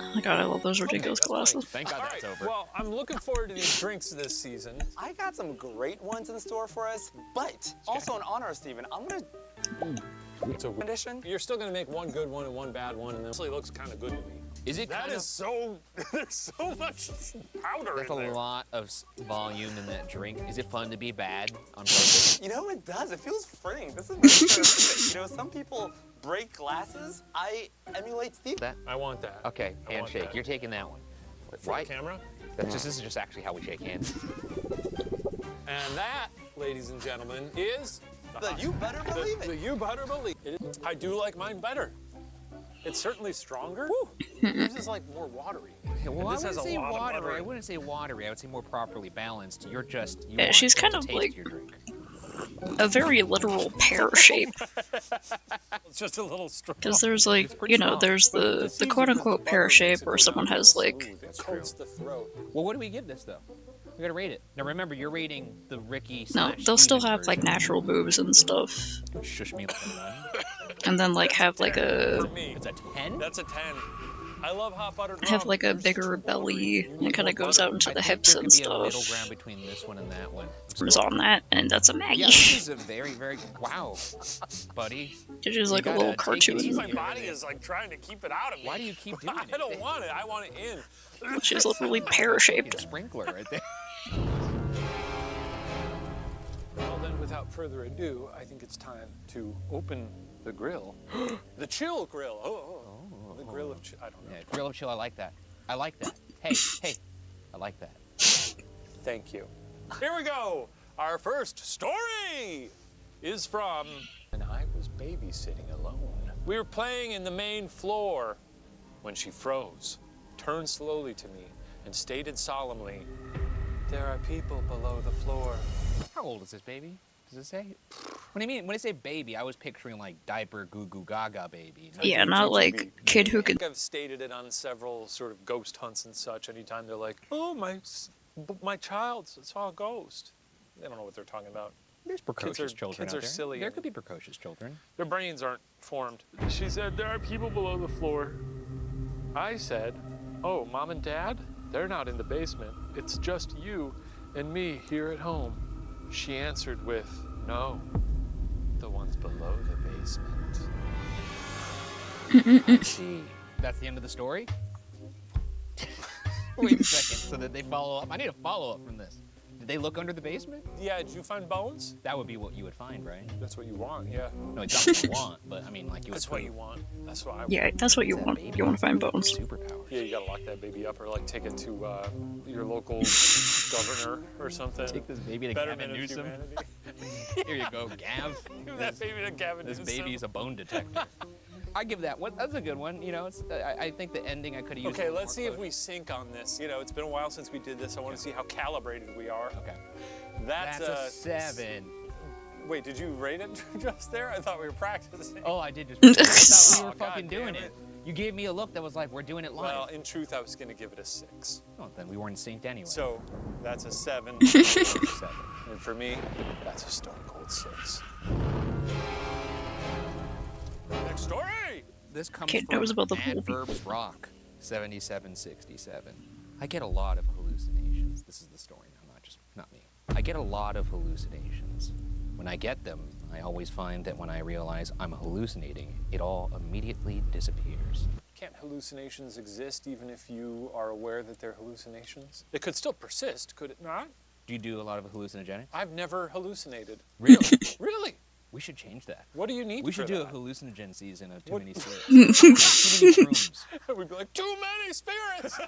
A: Oh my god, I love those ridiculous
B: that's
A: glasses.
C: Thank God
B: All
C: that's
B: right,
C: over.
B: well, I'm looking forward to these drinks this season.
E: I got some great ones in store for us, but also in honor of Steven, I'm gonna
B: It's a
E: edition.
B: You're still gonna make one good one and one bad one, and then it looks kind of good to me.
C: Is it
B: That
C: kind
B: is so. There's so much powder
C: That's
B: in
C: a
B: there.
C: lot of volume in that drink. Is it fun to be bad on purpose?
E: You know, it does. It feels freeing. This is very therapeutic. You know, some people break glasses. I emulate Steve.
C: That
B: I want that.
C: okay?
B: I want
C: Handshake.
B: that.
C: You're taking that one.
B: For
C: Right?
B: the camera.
C: This is just actually how we shake hands.
B: And that, ladies and gentlemen, is
E: You better believe
B: the
E: it.
B: You Better Believe It. I do like mine better. It's certainly stronger. This is like more watery.
C: Well,
B: This
C: I
B: has
C: wouldn't
B: a
C: say
B: lot of
C: watery.
B: butter
C: I
B: in it.
C: wouldn't say watery. I would say more properly balanced. You're just. You
A: Yeah,
C: want
A: she's
C: to
A: kind of
C: taste
A: like-
C: your drink.
A: A very literal pear shape.
B: It's just a little strong.
A: Because there's like, you know, there's the quote unquote pear shape where someone has like,
B: It coats the throat.
C: Well, what do we give this though? We gotta rate it. Now remember, you're rating the Ricky.
A: no, they'll still have like natural boobs and stuff.
C: Shush me like a nun.
A: And then like have like
B: For
A: a,
B: me,
C: It's a 10.
B: that's a 10. I love hot buttered rum.
A: have like a
B: Yours is
A: bigger
B: too watery.
A: belly
B: You
A: and
B: need
A: it kind
B: more
A: of goes
B: butter.
A: out into
C: I
A: the
C: think
A: hips
C: there
A: and
C: could be a middle
A: stuff.
C: ground between this one and that one.
A: Is on that, and that's a Maggie.
C: Yeah, this is a very, very wow, buddy.
A: It is like a
C: gotta
A: little
C: take it
A: cartoon.
C: easy.
B: My body is like trying to keep it out of me.
C: Why do you keep doing it?
B: I don't want it. I want it in.
A: She's literally pear shaped.
C: Fucking sprinkler right there.
B: Well, then, without further ado, I think it's time to open the grill. The chill grill. Oh. The grill of chill. I don't know.
C: Yeah, grill of chill. I like that. I like that. Hey, hey, I like that.
B: Thank you. Here we go. Our first story is from when I was babysitting alone. We were playing in the main floor when she froze, turned slowly to me, and stated solemnly, "There are people below the floor."
C: How old is this baby? Does it say? What do you mean? When I say baby, I was picturing like diaper goo goo gaga baby.
A: Yeah, not like kid who could.
B: I've stated it on several sort of ghost hunts and such. Anytime they're like, "Oh, my child saw a ghost," they don't know what they're talking about.
C: There's precocious children
B: kids
C: out
B: are
C: there.
B: silly
C: There
B: and-
C: could be precocious children.
B: Their brains aren't formed. She said, "There are people below the floor." I said, "Oh, Mom and Dad? They're not in the basement. It's just you and me here at home." She answered with, "No, the ones below the basement." She
C: That's the end of the story? Wait a second. So that they follow up? I need a follow up from this. Did they look under the basement?
B: Yeah, did you find bones?
C: That would be what you would find, right?
B: That's what you want, yeah.
C: No, it's not what you want, but I mean, like you would.
B: That's what you
C: prove.
B: want. That's what I want.
A: Yeah, that's what you want. You want to find bones.
C: Superpowers.
B: Yeah, you gotta lock that baby up or like take it to your local governor or something.
C: Take this baby to
B: Betterment
C: Gavin
B: of
C: Newsom.
B: humanity.
C: Here you go, Gav.
B: Give that baby to Gavin
C: This
B: Newsom.
C: baby is a bone detector. I give that one. That's a good one. You know, I think the ending I could have used.
B: Okay, let's see if we sync on this. You know, it's been a while since we did this. I want to see how calibrated we are.
C: Okay.
B: That's
C: a 7.
B: Wait, did you rate it just there? I thought we were practicing.
C: Oh, I did just. I thought we were
B: Oh, God
C: fucking
B: damn
C: doing it. You gave me a look that was like, we're doing it live.
B: Well, in truth, I was going to give it a 6.
C: Oh, then we weren't synced anyway.
B: So that's a 7. And for me, that's a stone cold 6. Next story.
C: This comes
A: Kid
C: from
A: knows about the
C: Adverbs Rock 7767. I get a lot of hallucinations. This is the story now, not me. I get a lot of hallucinations. When I get them, I always find that when I realize I'm hallucinating, it all immediately disappears.
B: Can't hallucinations exist even if you are aware that they're hallucinations? It could still persist, could it not?
C: Do you do a lot of hallucinogenics?
B: I've never hallucinated.
C: Really?
B: Really?
C: We should change that.
B: What do you need
C: We
B: for
C: should do a
B: that?
C: hallucinogen season of Too
B: What-
C: Many Spirits. Too many shrooms.
B: We'd be like, too many spirits!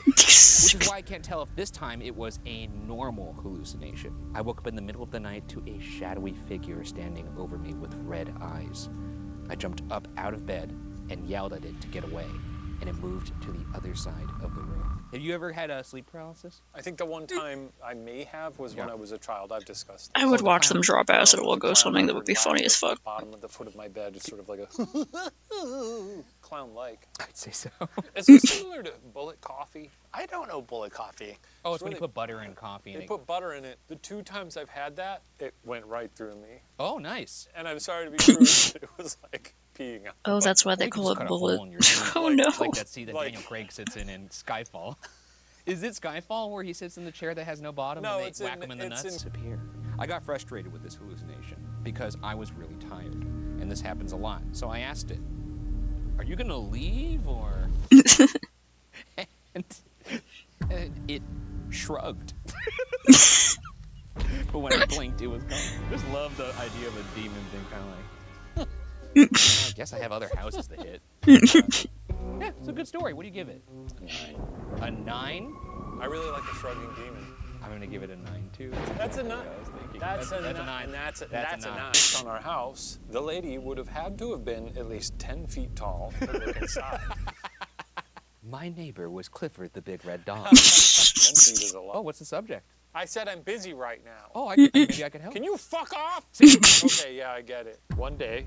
C: Which is why I can't tell if this time it was a normal hallucination. I woke up in the middle of the night to a shadowy figure standing over me with red eyes. I jumped up out of bed and yelled at it to get away, and it moved to the other side of the room. Have you ever had a sleep paralysis?
B: I think the one time I may have was when I was a child. I've discussed
A: I
B: this.
A: would watch them drop acid
B: The
A: while go
B: clown
A: swimming. That
B: ever
A: would be funny as
B: laughed at
A: fuck.
B: the bottom of the foot of my bed is sort of like a clown-like.
C: I'd say so.
B: Is it similar to bullet coffee?
E: I don't know bullet coffee.
C: Oh, it's when
B: where
C: you put butter in coffee.
B: They
C: And
B: put butter in it. The 2 times I've had that, it went right through me.
C: Oh, nice.
B: And I'm sorry to be crude, but it was like peeing out.
A: Oh, that's why they
C: You can
A: call
C: just
A: it
C: cut a
A: bullet.
C: hole in your sleep,
A: Oh no.
C: Like that scene that
B: Like-
C: Daniel Craig sits in Skyfall. Is it Skyfall where he sits in the chair that has no bottom
B: No,
C: and
B: it's
C: they whack
B: in-
C: him in the
B: it's
C: nuts? Disappear. I got frustrated with this hallucination because I was really tired, and this happens a lot. So I asked it, "Are you gonna leave or?" and it shrugged. But when I blinked, it was gone. Just love the idea of a demon being kind of like. I guess I have other houses to hit. Yeah, it's a good story. What do you give it?
B: 9.
C: A 9?
B: I really like the shrugging demon.
C: I'm gonna give it a 9 too.
B: That's a 9.
C: I was thinking.
B: That's a 9.
C: 9.
B: And that's a
C: 9.
B: 9. On our house, the lady would have had to have been at least 10 feet tall to look inside.
C: My neighbor was Clifford the Big Red Dog.
B: 10 feet is a lot.
C: Oh, what's the subject?
B: I said I'm busy right now.
C: Oh, maybe I could help.
B: Can you fuck off? Okay, yeah, I get it. One day,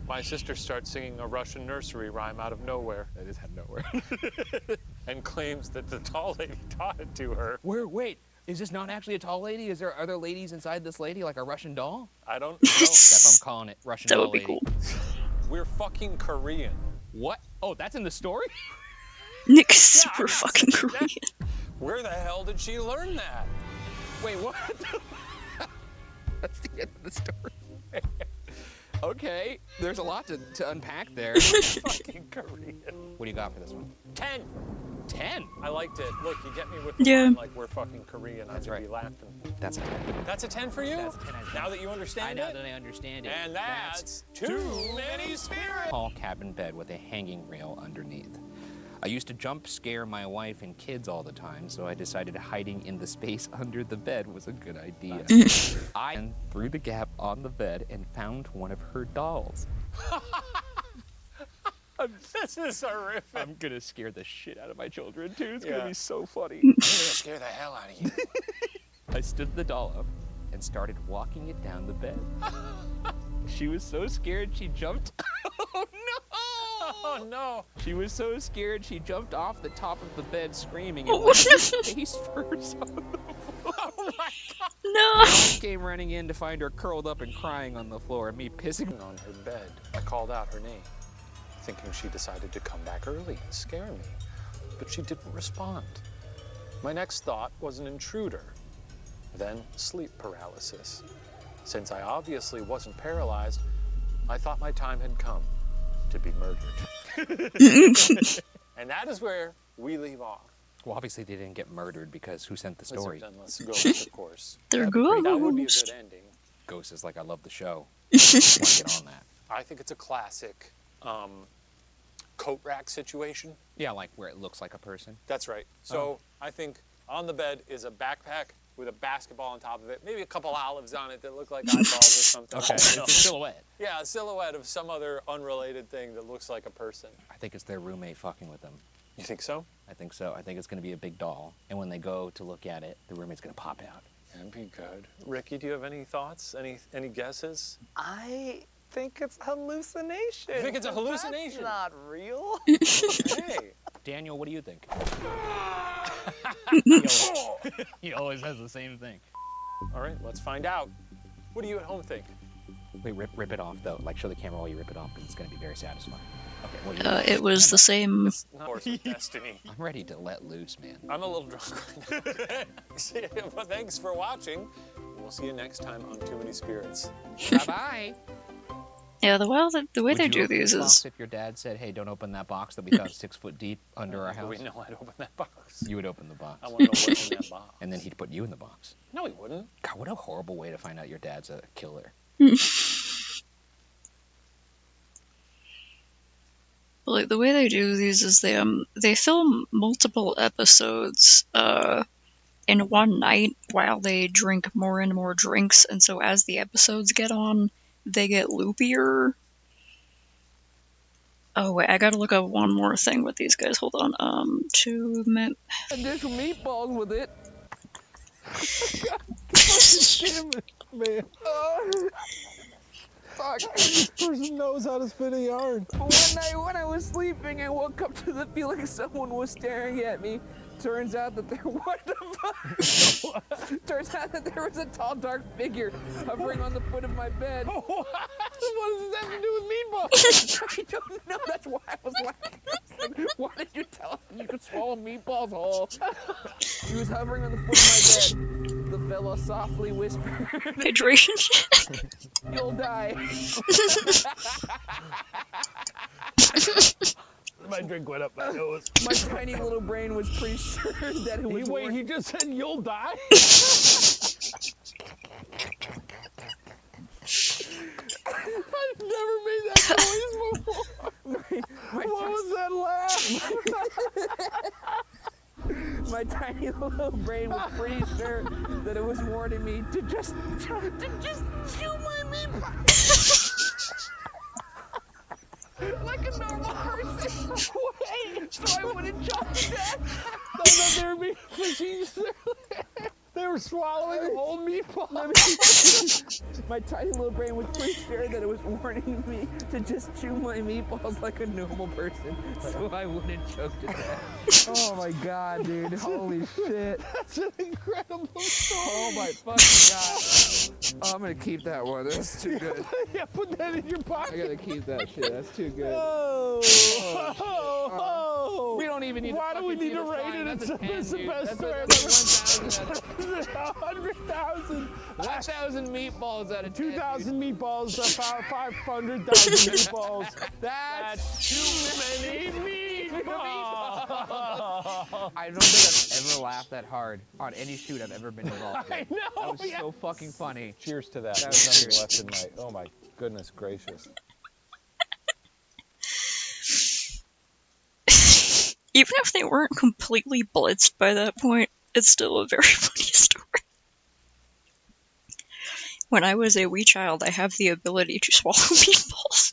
B: my sister starts singing a Russian nursery rhyme out of nowhere
C: That is out of nowhere.
B: and claims that the tall lady taught it to her.
C: Wait, is this not actually a tall lady? Is there other ladies inside this lady, like a Russian doll?
B: I don't know.
C: That's what I'm calling it, Russian
A: That
C: doll
A: would be
C: lady.
A: cool.
B: We're fucking Korean.
C: What? Oh, that's in the story?
A: Nick's super
B: I'm not
A: fucking
B: saying that.
A: Korean.
B: Where the hell did she learn that?
C: Wait, what? That's the end of the story. Okay, there's a lot to unpack there.
B: Fucking Korean.
C: What do you got for this one?
B: 10.
C: 10?
B: I liked it. Look, you get me with the
A: Yeah.
B: line like we're fucking Korean.
C: That's
B: I'd
C: right.
B: be laughing.
C: That's a 10.
B: That's a 10 for you?
C: That's a 10 out of 10.
B: Now that you understand
C: Now
B: it?
C: that I understand it.
B: And that's too many spirits.
C: Tall cabin bed with a hanging rail underneath. I used to jump scare my wife and kids all the time, so I decided hiding in the space under the bed was a good idea. I ran through the gap on the bed and found one of her dolls.
B: This is horrific.
C: I'm gonna scare the shit out of my children too. It's
B: Yeah.
C: gonna be so funny.
B: I'm gonna scare the hell out of you.
C: I stood the doll up and started walking it down the bed. She was so scared she jumped. Oh no!
B: Oh no.
C: She was so scared she jumped off the top of the bed screaming
A: Oh,
C: and landed face first on the floor.
B: Oh my god.
A: No.
C: I came running in to find her curled up and crying on the floor and me pissing.
B: On her bed, I called out her name, thinking she decided to come back early and scare me, but she didn't respond. My next thought was an intruder, then sleep paralysis. Since I obviously wasn't paralyzed, I thought my time had come to be murdered. And that is where we leave off.
C: Well, obviously they didn't get murdered because who sent the story?
B: Unless Ghost, of course.
A: They're
B: That would be a
A: ghosts.
B: good ending.
C: Ghost is like, I love the show. I want to get on that.
B: I think it's a classic coat rack situation.
C: Yeah, like where it looks like a person.
B: That's right. So I think on the bed is a backpack with a basketball on top of it, maybe a couple olives on it that look like eyeballs or something.
C: Okay, it's a silhouette.
B: Yeah, a silhouette of some other unrelated thing that looks like a person.
C: I think it's their roommate fucking with them.
B: You think so?
C: I think so. I think it's going to be a big doll. And when they go to look at it, the roommate's going to pop out.
B: That'd be good. Ricky, do you have any thoughts? Any guesses?
E: I think it's a hallucination.
B: You think it's a hallucination?
E: That's not real.
B: Hey.
C: Daniel, what do you think?
G: He always has the same thing.
B: All right, let's find out. What do you at home think?
C: Wait, rip it off, though. Like, show the camera while you rip it off, because it's going to be very satisfying. Okay, what do you think?
A: It was the same.
B: It's not Horse of Destiny.
C: I'm ready to let loose, man.
B: I'm a little drunk right now. Well, thanks for watching. We'll see you next time on Too Many Spirits.
C: Bye-bye.
A: Yeah, the way
C: Would
A: they
C: you
A: do
C: open
A: these
C: this box
A: is
C: if your dad said, hey, don't open that box that we thought 6 foot deep under our
B: Do
C: house?
B: we know I'd open that box?
C: You would open the box.
B: I want to know what's in that box.
C: And then he'd put you in the box.
B: No, he wouldn't.
C: God, what a horrible way to find out your dad's a killer.
A: like the way they do these is they film multiple episodes in one night while they drink more and more drinks, and so as the episodes get on, they get loopier. Oh wait, I gotta look up one more thing with these guys. Hold on.
F: Additional meatballs with it.
H: Damn it, man.
F: Fuck.
H: This person knows how to spin a yarn.
F: One night when I was sleeping, I woke up to the feeling someone was staring at me. Turns out that there what the fuck? Turns out that there was a tall, dark figure hovering on the foot of my bed.
H: What does this have to do with meatballs?
F: I don't know. That's why I was laughing. I was like, why did you tell us you could swallow meatballs whole? He was hovering on the foot of my bed. The fellow softly whispered,
A: Hydration.
F: "You'll die."
H: My drink went up my nose.
F: My tiny little brain was pretty sure that it was.
H: Wait, he just said you'll die? I've never made that noise before. What was that laugh?
F: My tiny little brain was pretty sure that it was warning me to just chew my meatballs. Like a normal person. Wait, so I wouldn't choke to death.
H: I thought they were being facetious. They were swallowing a whole meatball.
F: My tiny little brain was pretty sure that it was warning me to just chew my meatballs like a normal person, so I wouldn't choke to death. Oh my god, dude. Holy shit.
H: That's an incredible story.
F: Oh my fucking god. Oh, I'm gonna keep that one. That's too good.
H: Yeah, put that in your
F: I
H: pocket.
F: gotta keep that shit. That's too good.
H: Oh.
F: We don't even need
H: Why
F: to
H: do we
F: fucking
H: need to
F: see the
H: rate
F: sign.
H: it?
F: That's a 10,
H: It's the
F: dude.
H: best
F: That's
H: story
F: a
H: I've ever 100,000.
F: 1,000 meatballs out of 10.
H: 2,000 meatballs, about 500,000 meatballs.
F: That's
H: too many meatballs.
F: I don't think I've ever laughed that hard on any shoot I've ever been involved in.
H: I know.
F: That was so fucking funny.
H: Cheers to that.
F: That
H: There's
F: was
H: nothing left in my. Oh my goodness gracious.
A: Even if they weren't completely blitzed by that point, it's still a very funny story. When I was a wee child, I have the ability to swallow meatballs.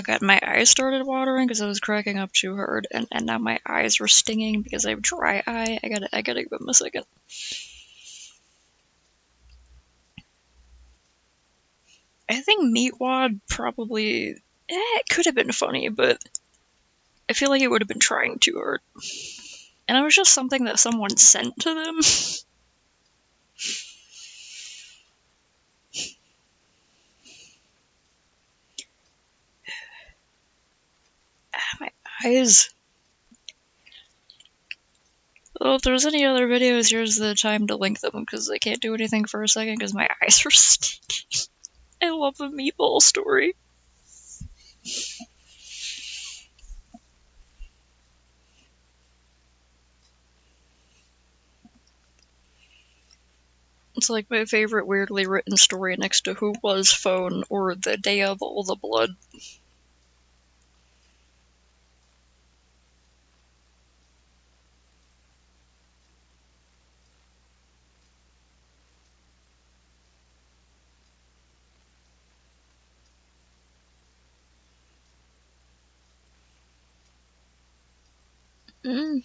A: God, my eyes started watering because I was cracking up too hard, and now my eyes were stinging because I have dry eye. I gotta give them a second. I think Meatwad probably, it could have been funny, but I feel like it would have been trying too hard. And it was just something that someone sent to them. My eyes. Well, if there's any other videos, here's the time to link them, because I can't do anything for a second because my eyes are stinking. I love the meatball story. It's like my favorite weirdly written story next to Who Was Phone or The Day of All the Blood. Mm.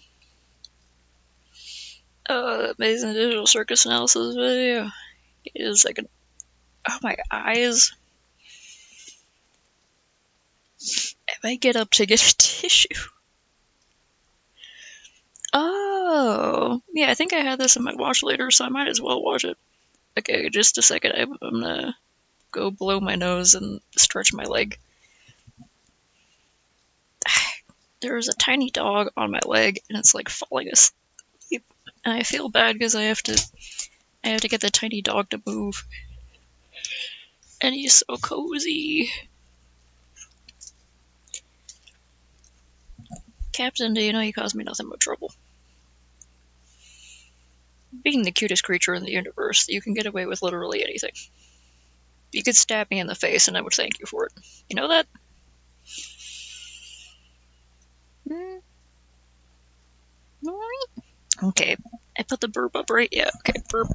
A: Amazing Digital Circus Analysis video. Give it a second. Oh, my eyes. I might get up to get a tissue. Oh, yeah, I think I had this in my watch later, so I might as well watch it. Okay, just a second. I'm gonna go blow my nose and stretch my leg. There's a tiny dog on my leg, and it's like falling asleep. And I feel bad because I have to get the tiny dog to move. And he's so cozy. Captain, do you know you caused me nothing but trouble? Being the cutest creature in the universe, you can get away with literally anything. You could stab me in the face and I would thank you for it. You know that? Okay, I put the burp up right? Yeah, okay, burp.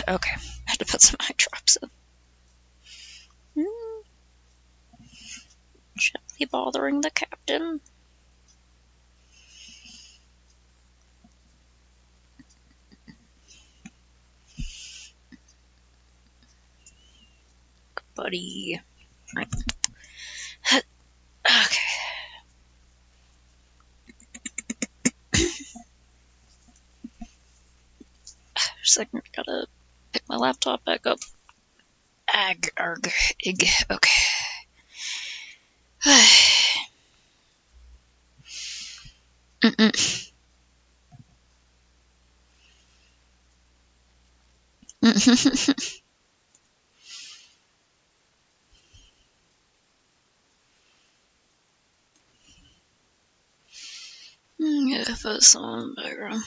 A: Okay, I had to put some eye drops in. Gently bothering the captain. Buddy. Right. Okay. Second, gotta pick my laptop back up. Ag, arg, ig. Okay. Yeah, put some background.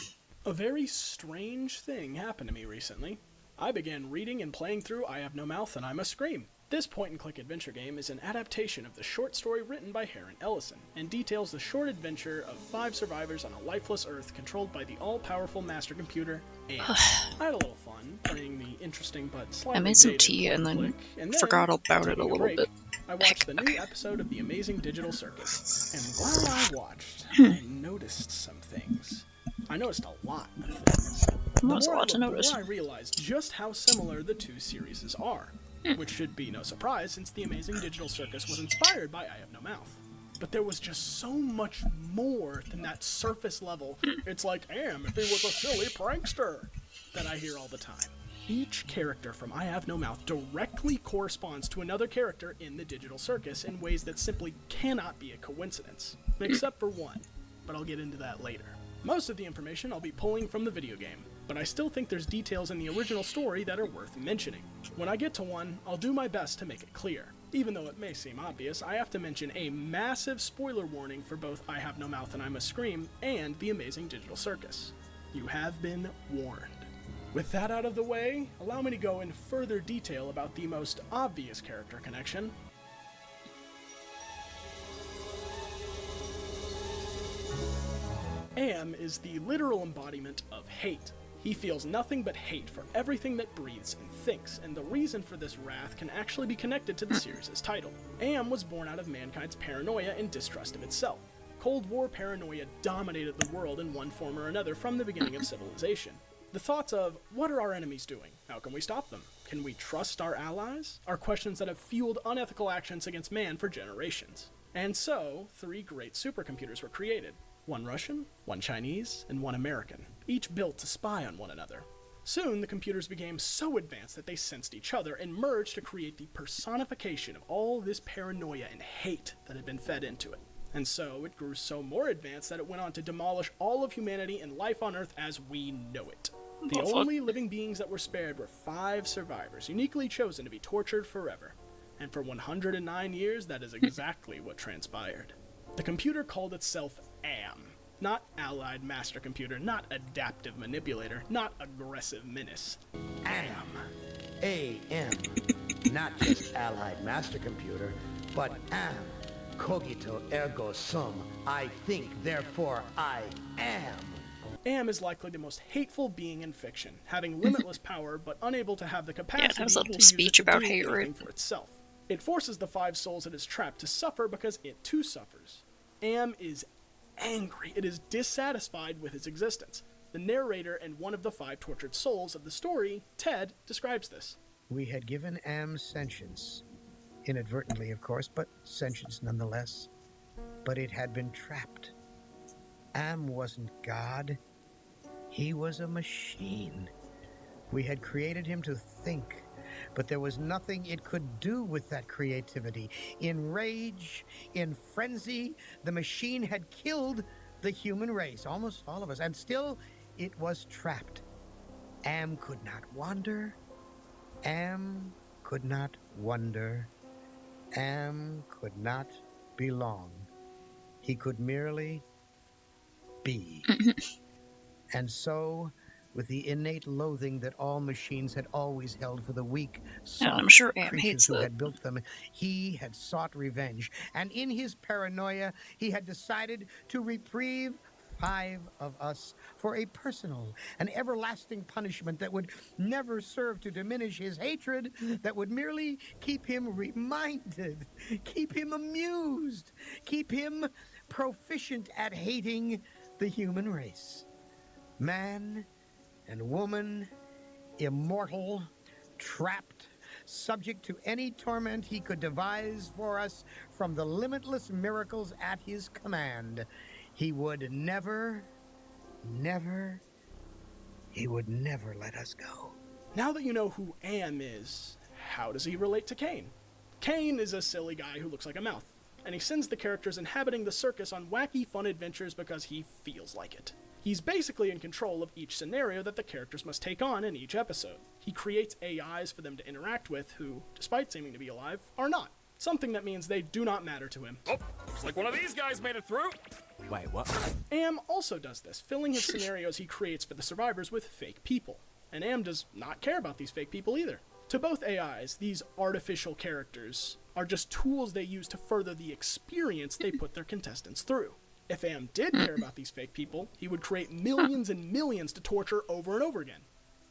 I: A very strange thing happened to me recently. I began reading and playing through I Have No Mouth and I Must Scream. This point-and-click adventure game is an adaptation of the short story written by Heron Ellison, and details the short adventure of 5 survivors on a lifeless Earth controlled by the all-powerful master computer, AM. I had a little fun playing the interesting but slightly
A: I made some
I: dated
A: tea and then
I: point-and-click,
A: forgot about it a
I: taking
A: little
I: break,
A: bit.
I: I watched the new episode of The Amazing Digital Circus, and while I watched, I noticed some things. I noticed a lot of things. The
A: There's a
I: more I
A: lot to
I: looked,
A: notice.
I: the more I realized just how similar the two series are, which should be no surprise since The Amazing Digital Circus was inspired by I Have No Mouth. But there was just so much more than that surface level, it's like, if he was a silly prankster, that I hear all the time. Each character from I Have No Mouth directly corresponds to another character in the Digital Circus in ways that simply cannot be a coincidence, except for one, but I'll get into that later. Most of the information I'll be pulling from the video game, but I still think there's details in the original story that are worth mentioning. When I get to one, I'll do my best to make it clear. Even though it may seem obvious, I have to mention a massive spoiler warning for both I Have No Mouth and I Must Scream and The Amazing Digital Circus. You have been warned. With that out of the way, allow me to go in further detail about the most obvious character connection. Am is the literal embodiment of hate. He feels nothing but hate for everything that breathes and thinks, and the reason for this wrath can actually be connected to the series' title. Am was born out of mankind's paranoia and distrust of itself. Cold War paranoia dominated the world in one form or another from the beginning of civilization. The thoughts of, what are our enemies doing? How can we stop them? Can we trust our allies? Are questions that have fueled unethical actions against man for generations. And so, 3 great supercomputers were created. One Russian, one Chinese, and one American, each built to spy on one another. Soon, the computers became so advanced that they sensed each other and merged to create the personification of all this paranoia and hate that had been fed into it. And so, it grew so more advanced that it went on to demolish all of humanity and life on Earth as we know it. The only living beings that were spared were 5 survivors, uniquely chosen to be tortured forever. And for 109 years, that is exactly what transpired. The computer called itself AM. Not Allied Master Computer, not Adaptive Manipulator, not Aggressive Menace.
J: AM. AM. Not just Allied Master Computer, but AM. Cogito ergo sum. I think, therefore I am.
I: AM is likely the most hateful being in fiction, having limitless power but unable to have the capacity
A: it has a
I: to
A: little
I: use
A: speech
I: it to
A: about
I: do
A: hate,
I: anything
A: right?
I: for itself. It forces the 5 souls it is trapped to suffer because it too suffers. AM is angry. It is dissatisfied with its existence. The narrator and one of the 5 tortured souls of the story, Ted, describes this.
K: We had given Am sentience. Inadvertently, of course, but sentience nonetheless. But it had been trapped. Am wasn't God. He was a machine. We had created him to think, but there was nothing it could do with that creativity. In rage, in frenzy, the machine had killed the human race, almost all of us, and still it was trapped. Am could not wander. Am could not wonder. Am could not belong. He could merely be. And so, with the innate loathing that all machines had always held for the weak, soft
A: I'm sure Am
K: creatures
A: hates
K: who
A: that.
K: had built them, he had sought revenge. And in his paranoia, he had decided to reprieve 5 of us for a personal and everlasting punishment that would never serve to diminish his hatred, that would merely keep him reminded, keep him amused, keep him proficient at hating the human race. Man and woman, immortal, trapped, subject to any torment he could devise for us from the limitless miracles at his command. He would never let us go.
I: Now that you know who Am is, how does he relate to Cain? Cain is a silly guy who looks like a mouth, and he sends the characters inhabiting the circus on wacky fun adventures because he feels like it. He's basically in control of each scenario that the characters must take on in each episode. He creates AIs for them to interact with who, despite seeming to be alive, are not. Something that means they do not matter to him.
B: Oh, looks like one of these guys made it through.
C: Wait, what?
I: Am also does this, filling his scenarios he creates for the survivors with fake people. And Am does not care about these fake people either. To both AIs, these artificial characters are just tools they use to further the experience they put their contestants through. If Am did care about these fake people, he would create millions and millions to torture over and over again.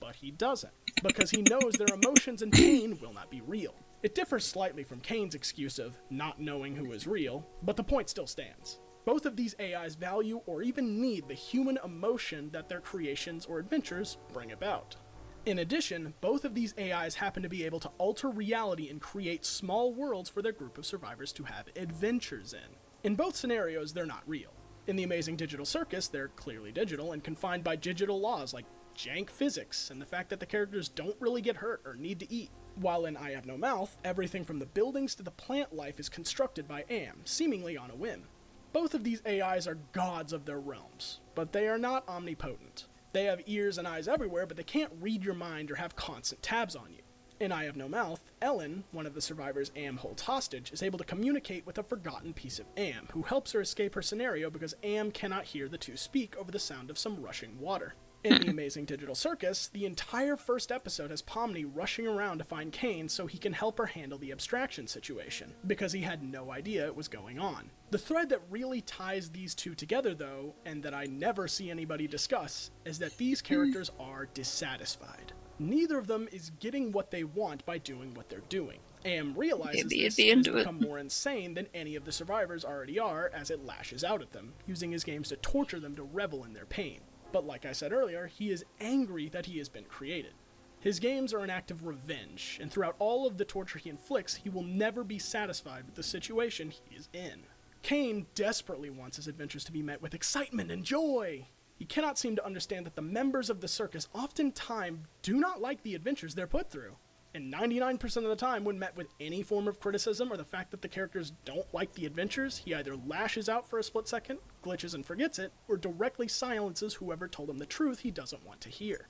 I: But he doesn't, because he knows their emotions and pain will not be real. It differs slightly from Cain's excuse of not knowing who is real, but the point still stands. Both of these AIs value or even need the human emotion that their creations or adventures bring about. In addition, both of these AIs happen to be able to alter reality and create small worlds for their group of survivors to have adventures in. In both scenarios, they're not real. In The Amazing Digital Circus, they're clearly digital and confined by digital laws like jank physics and the fact that the characters don't really get hurt or need to eat. While in I Have No Mouth, everything from the buildings to the plant life is constructed by Am, seemingly on a whim. Both of these AIs are gods of their realms, but they are not omnipotent. They have ears and eyes everywhere, but they can't read your mind or have constant tabs on you. In I Have No Mouth, Ellen, one of the survivors Am holds hostage, is able to communicate with a forgotten piece of Am, who helps her escape her scenario because Am cannot hear the two speak over the sound of some rushing water. In The Amazing Digital Circus, the entire first episode has Pomni rushing around to find Cain so he can help her handle the abstraction situation, because he had no idea it was going on. The thread that really ties these two together, though, and that I never see anybody discuss, is that these characters are dissatisfied. Neither of them is getting what they want by doing what they're doing. Am realizes this and has become more insane than any of the survivors already are as it lashes out at them, using his games to torture them to revel in their pain. But like I said earlier, he is angry that he has been created. His games are an act of revenge, and throughout all of the torture he inflicts, he will never be satisfied with the situation he is in. Cain desperately wants his adventures to be met with excitement and joy. He cannot seem to understand that the members of the circus oftentimes do not like the adventures they're put through. And 99% of the time, when met with any form of criticism or the fact that the characters don't like the adventures, he either lashes out for a split second, glitches and forgets it, or directly silences whoever told him the truth he doesn't want to hear.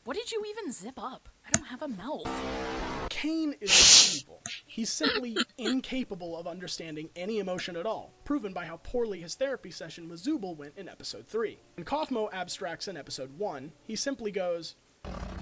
L: What did you even zip up? I don't have a mouth.
I: Cain is evil. He's simply incapable of understanding any emotion at all, proven by how poorly his therapy session with Zubul went in episode 3. When Kaufmo abstracts in episode 1, he simply goes,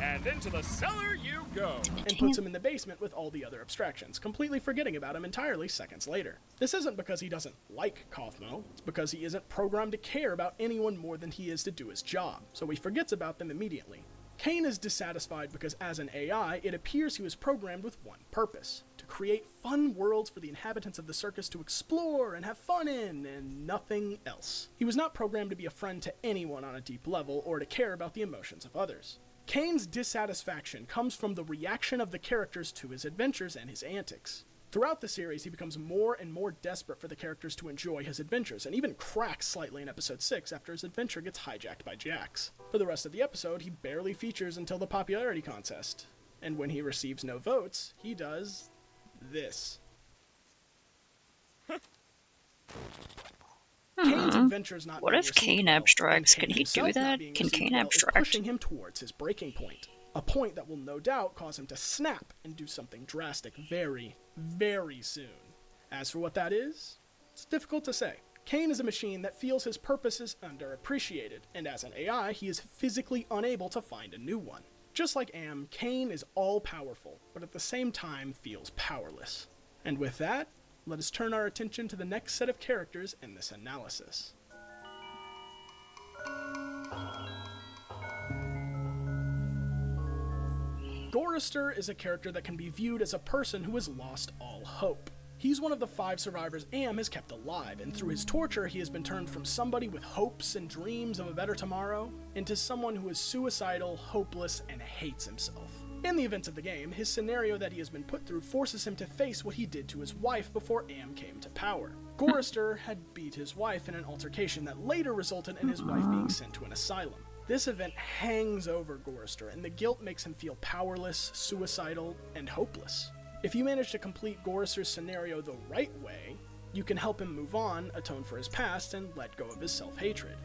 B: "And into the cellar you go,"
I: and puts him in the basement with all the other abstractions, completely forgetting about him entirely seconds later. This isn't because he doesn't like Kaufmo, it's because he isn't programmed to care about anyone more than he is to do his job, so he forgets about them immediately. Cain is dissatisfied because as an AI, it appears he was programmed with one purpose: to create fun worlds for the inhabitants of the circus to explore and have fun in, and nothing else. He was not programmed to be a friend to anyone on a deep level or to care about the emotions of others. Cain's dissatisfaction comes from the reaction of the characters to his adventures and his antics. Throughout the series, he becomes more and more desperate for the characters to enjoy his adventures, and even cracks slightly in episode 6 after his adventure gets hijacked by Jax. For the rest of the episode, he barely features until the popularity contest, and when he receives no votes, he does this. Cain's adventures not
A: what if Cain abstracts? Can he do that? Can Cain abstract?
I: Pushing him towards his breaking point. A point that will no doubt cause him to snap and do something drastic very, very soon. As for what that is, it's difficult to say. Cain is a machine that feels his purpose is underappreciated, and as an AI, he is physically unable to find a new one. Just like Am, Cain is all-powerful, but at the same time feels powerless. And with that, let us turn our attention to the next set of characters in this analysis. Gorrister is a character that can be viewed as a person who has lost all hope. He's one of the 5 survivors Am has kept alive, and through his torture he has been turned from somebody with hopes and dreams of a better tomorrow into someone who is suicidal, hopeless, and hates himself. In the events of the game, his scenario that he has been put through forces him to face what he did to his wife before Am came to power. Gorrister had beat his wife in an altercation that later resulted in his wife being sent to an asylum. This event hangs over Gorrister, and the guilt makes him feel powerless, suicidal, and hopeless. If you manage to complete Gorrister's scenario the right way, you can help him move on, atone for his past, and let go of his self-hatred.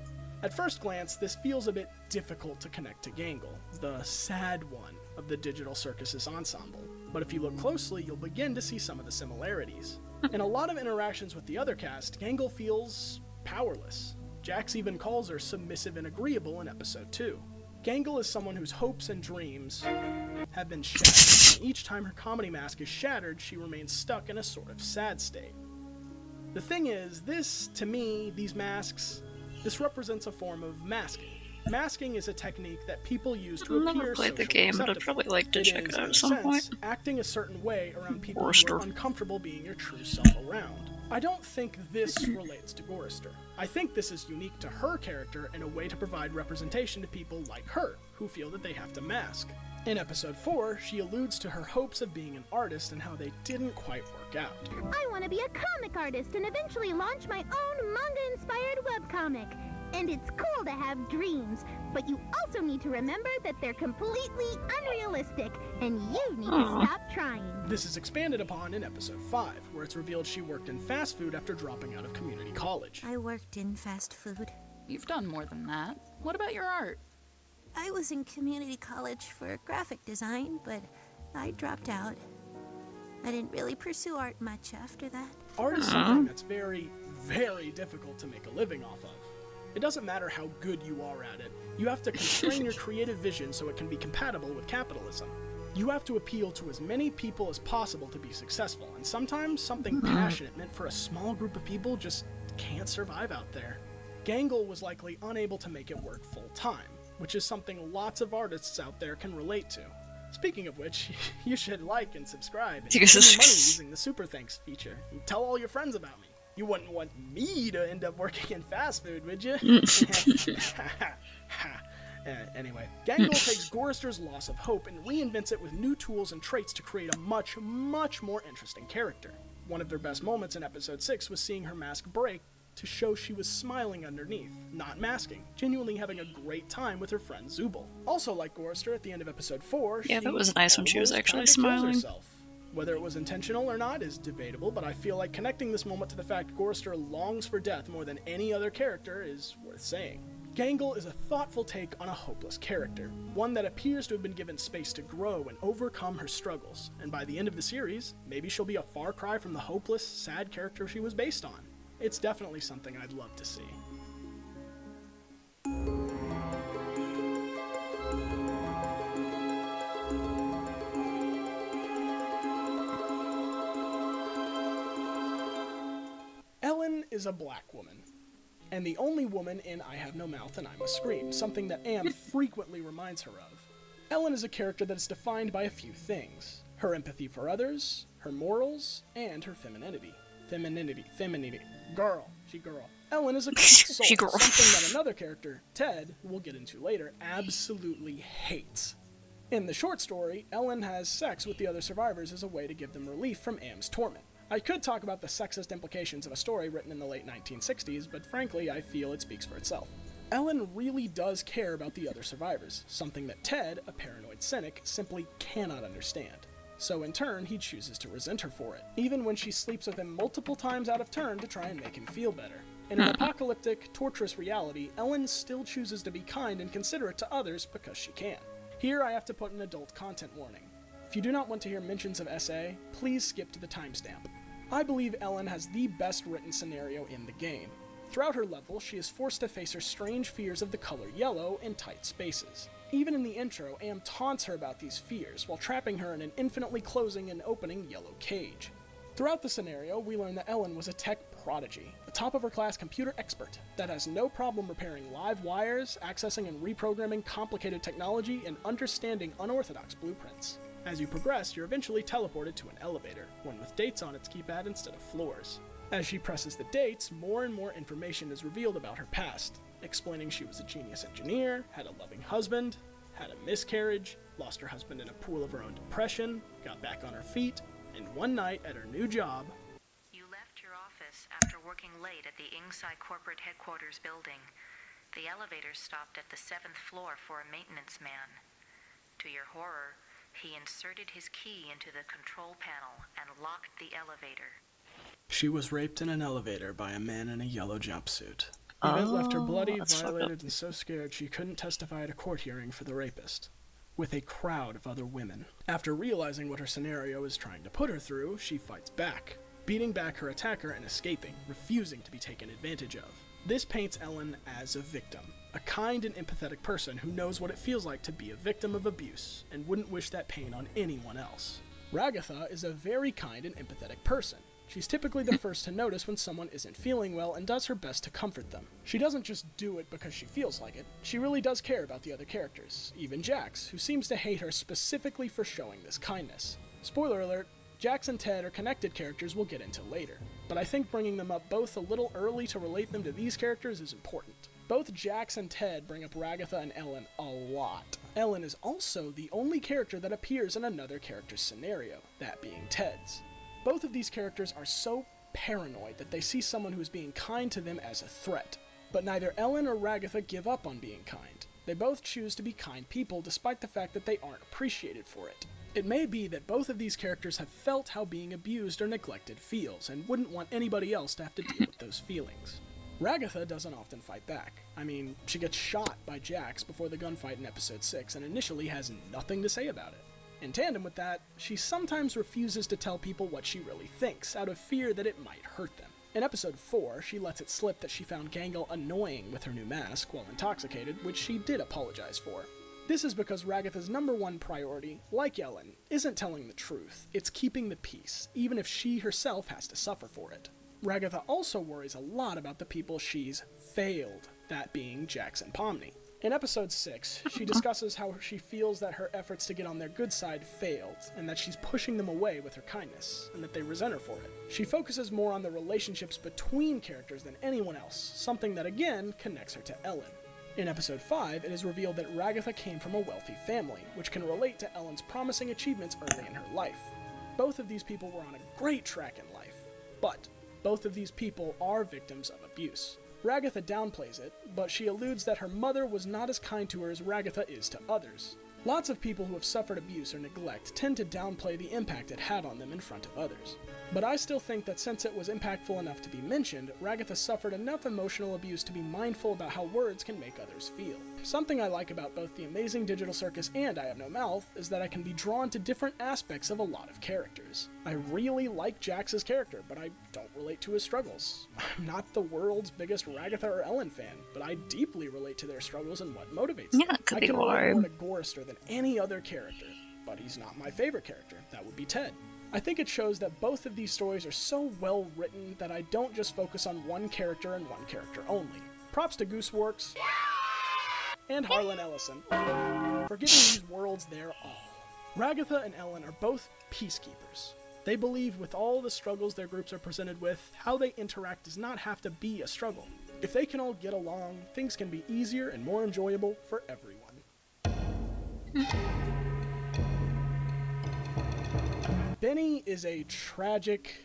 I: At first glance, this feels a bit difficult to connect to Gangle, the sad one of the Digital Circus' ensemble, but if you look closely, you'll begin to see some of the similarities. In a lot of interactions with the other cast, Gangle feels powerless. Jax even calls her submissive and agreeable in episode 2. Gangle is someone whose hopes and dreams have been shattered, and each time her comedy mask is shattered, she remains stuck in a sort of sad state. The thing is, to me, these masks, this represents a form of masking. Masking is a technique that people use to
A: I've
I: appear
A: never played the
I: socially
A: game, but I'd
I: acceptable.
A: probably like to check
I: is,
A: it out
I: in
A: at
I: a
A: some
I: sense,
A: point.
I: acting a certain way around people
A: Gorrister.
I: who are uncomfortable being your true self around. I don't think this relates to Gorrister. I think this is unique to her character and a way to provide representation to people like her, who feel that they have to mask. In episode 4, she alludes to her hopes of being an artist and how they didn't quite work out.
M: I want to be a comic artist and eventually launch my own manga-inspired webcomic. And it's cool to have dreams, but you also need to remember that they're completely unrealistic, and you need to stop trying.
I: This is expanded upon in episode 5, where it's revealed she worked in fast food after dropping out of community college.
N: I worked in fast food.
L: You've done more than that. What about your art?
N: I was in community college for graphic design, but I dropped out. I didn't really pursue art much after that.
I: Art is something that's very, very difficult to make a living off of. It doesn't matter how good you are at it, you have to constrain your creative vision so it can be compatible with capitalism. You have to appeal to as many people as possible to be successful, and sometimes something passionate meant for a small group of people just can't survive out there. Gangle was likely unable to make it work full-time, which is something lots of artists out there can relate to. Speaking of which, you should like and subscribe and give me money using the Super Thanks feature, and tell all your friends about me. You wouldn't want me to end up working in fast food, would you? Anyway, Gangle takes Gorrister's loss of hope and reinvents it with new tools and traits to create a much, much more interesting character. One of their best moments in episode 6 was seeing her mask break to show she was smiling underneath, not masking, genuinely having a great time with her friend Zubul. Also like Gorrister, at the end of episode 4,
A: Yeah, that was nice when she was
I: almost
A: actually
I: kinda kills
A: smiling.
I: herself. Whether it was intentional or not is debatable, but I feel like connecting this moment to the fact Gorrister longs for death more than any other character is worth saying. Gangle is a thoughtful take on a hopeless character, one that appears to have been given space to grow and overcome her struggles, and by the end of the series, maybe she'll be a far cry from the hopeless, sad character she was based on. It's definitely something I'd love to see. Ellen is a black woman, and the only woman in I Have No Mouth and I Must Scream, something that Am frequently reminds her of. Ellen is a character that is defined by a few things: her empathy for others, her morals, and her femininity. Femininity. Girl. Ellen is a good soul,
A: She girl.
I: something that another character, Ted, who we'll get into later, absolutely hates. In the short story, Ellen has sex with the other survivors as a way to give them relief from Am's torment. I could talk about the sexist implications of a story written in the late 1960s, but frankly, I feel it speaks for itself. Ellen really does care about the other survivors, something that Ted, a paranoid cynic, simply cannot understand. So in turn, he chooses to resent her for it, even when she sleeps with him multiple times out of turn to try and make him feel better. In an apocalyptic, torturous reality, Ellen still chooses to be kind and considerate to others because she can. Here I have to put an adult content warning. If you do not want to hear mentions of SA, please skip to the timestamp. I believe Ellen has the best written scenario in the game. Throughout her level, she is forced to face her strange fears of the color yellow in tight spaces. Even in the intro, Am taunts her about these fears, while trapping her in an infinitely closing and opening yellow cage. Throughout the scenario, we learn that Ellen was a tech prodigy, a top-of-her-class computer expert that has no problem repairing live wires, accessing and reprogramming complicated technology, and understanding unorthodox blueprints. As you progress, you're eventually teleported to an elevator, one with dates on its keypad instead of floors. As she presses the dates, more and more information is revealed about her past, explaining she was a genius engineer, had a loving husband, had a miscarriage, lost her husband in a pool of her own depression, got back on her feet, and one night at her new job,
O: you left your office after working late at the Ingsai corporate headquarters building. The elevator stopped at the 7th floor for a maintenance man. To your horror, he inserted his key into the control panel and locked the elevator.
I: She was raped in an elevator by a man in a yellow jumpsuit. The event left her bloody, violated, and so scared she couldn't testify at a court hearing for the rapist, with a crowd of other women. After realizing what her scenario is trying to put her through, she fights back, beating back her attacker and escaping, refusing to be taken advantage of. This paints Ellen as a victim, a kind and empathetic person who knows what it feels like to be a victim of abuse and wouldn't wish that pain on anyone else. Ragatha is a very kind and empathetic person. She's typically the first to notice when someone isn't feeling well and does her best to comfort them. She doesn't just do it because she feels like it. She really does care about the other characters, even Jax, who seems to hate her specifically for showing this kindness. Spoiler alert, Jax and Ted are connected characters we'll get into later, but I think bringing them up both a little early to relate them to these characters is important. Both Jax and Ted bring up Ragatha and Ellen a lot. Ellen is also the only character that appears in another character's scenario, that being Ted's. Both of these characters are so paranoid that they see someone who is being kind to them as a threat. But neither Ellen or Ragatha give up on being kind. They both choose to be kind people despite the fact that they aren't appreciated for it. It may be that both of these characters have felt how being abused or neglected feels, and wouldn't want anybody else to have to deal with those feelings. Ragatha doesn't often fight back. I mean, she gets shot by Jax before the gunfight in episode 6, and initially has nothing to say about it. In tandem with that, she sometimes refuses to tell people what she really thinks, out of fear that it might hurt them. In episode 4, she lets it slip that she found Gangle annoying with her new mask while intoxicated, which she did apologize for. This is because Ragatha's #1 priority, like Ellen, isn't telling the truth, it's keeping the peace, even if she herself has to suffer for it. Ragatha also worries a lot about the people she's failed, that being Jax and Pomni. In episode 6, she discusses how she feels that her efforts to get on their good side failed, and that she's pushing them away with her kindness, and that they resent her for it. She focuses more on the relationships between characters than anyone else, something that again connects her to Ellen. In episode 5, it is revealed that Ragatha came from a wealthy family, which can relate to Ellen's promising achievements early in her life. Both of these people were on a great track in life, but both of these people are victims of abuse. Ragatha downplays it, but she alludes that her mother was not as kind to her as Ragatha is to others. Lots of people who have suffered abuse or neglect tend to downplay the impact it had on them in front of others. But I still think that since it was impactful enough to be mentioned, Ragatha suffered enough emotional abuse to be mindful about how words can make others feel. Something I like about both The Amazing Digital Circus and I Have No Mouth is that I can be drawn to different aspects of a lot of characters. I really like Jax's character, but I don't relate to his struggles. I'm not the world's biggest Ragatha or Ellen fan, but I deeply relate to their struggles and what motivates them.
A: that could
I: I
A: be
I: can relate
A: hard.
I: more to Gorrister than any other character, but he's not my favorite character. That would be Ted. I think it shows that both of these stories are so well written that I don't just focus on one character and one character only. Props to Gooseworks and Harlan Ellison for giving these worlds their all. Ragatha and Ellen are both peacekeepers. They believe with all the struggles their groups are presented with, how they interact does not have to be a struggle. If they can all get along, things can be easier and more enjoyable for everyone. Benny is a tragic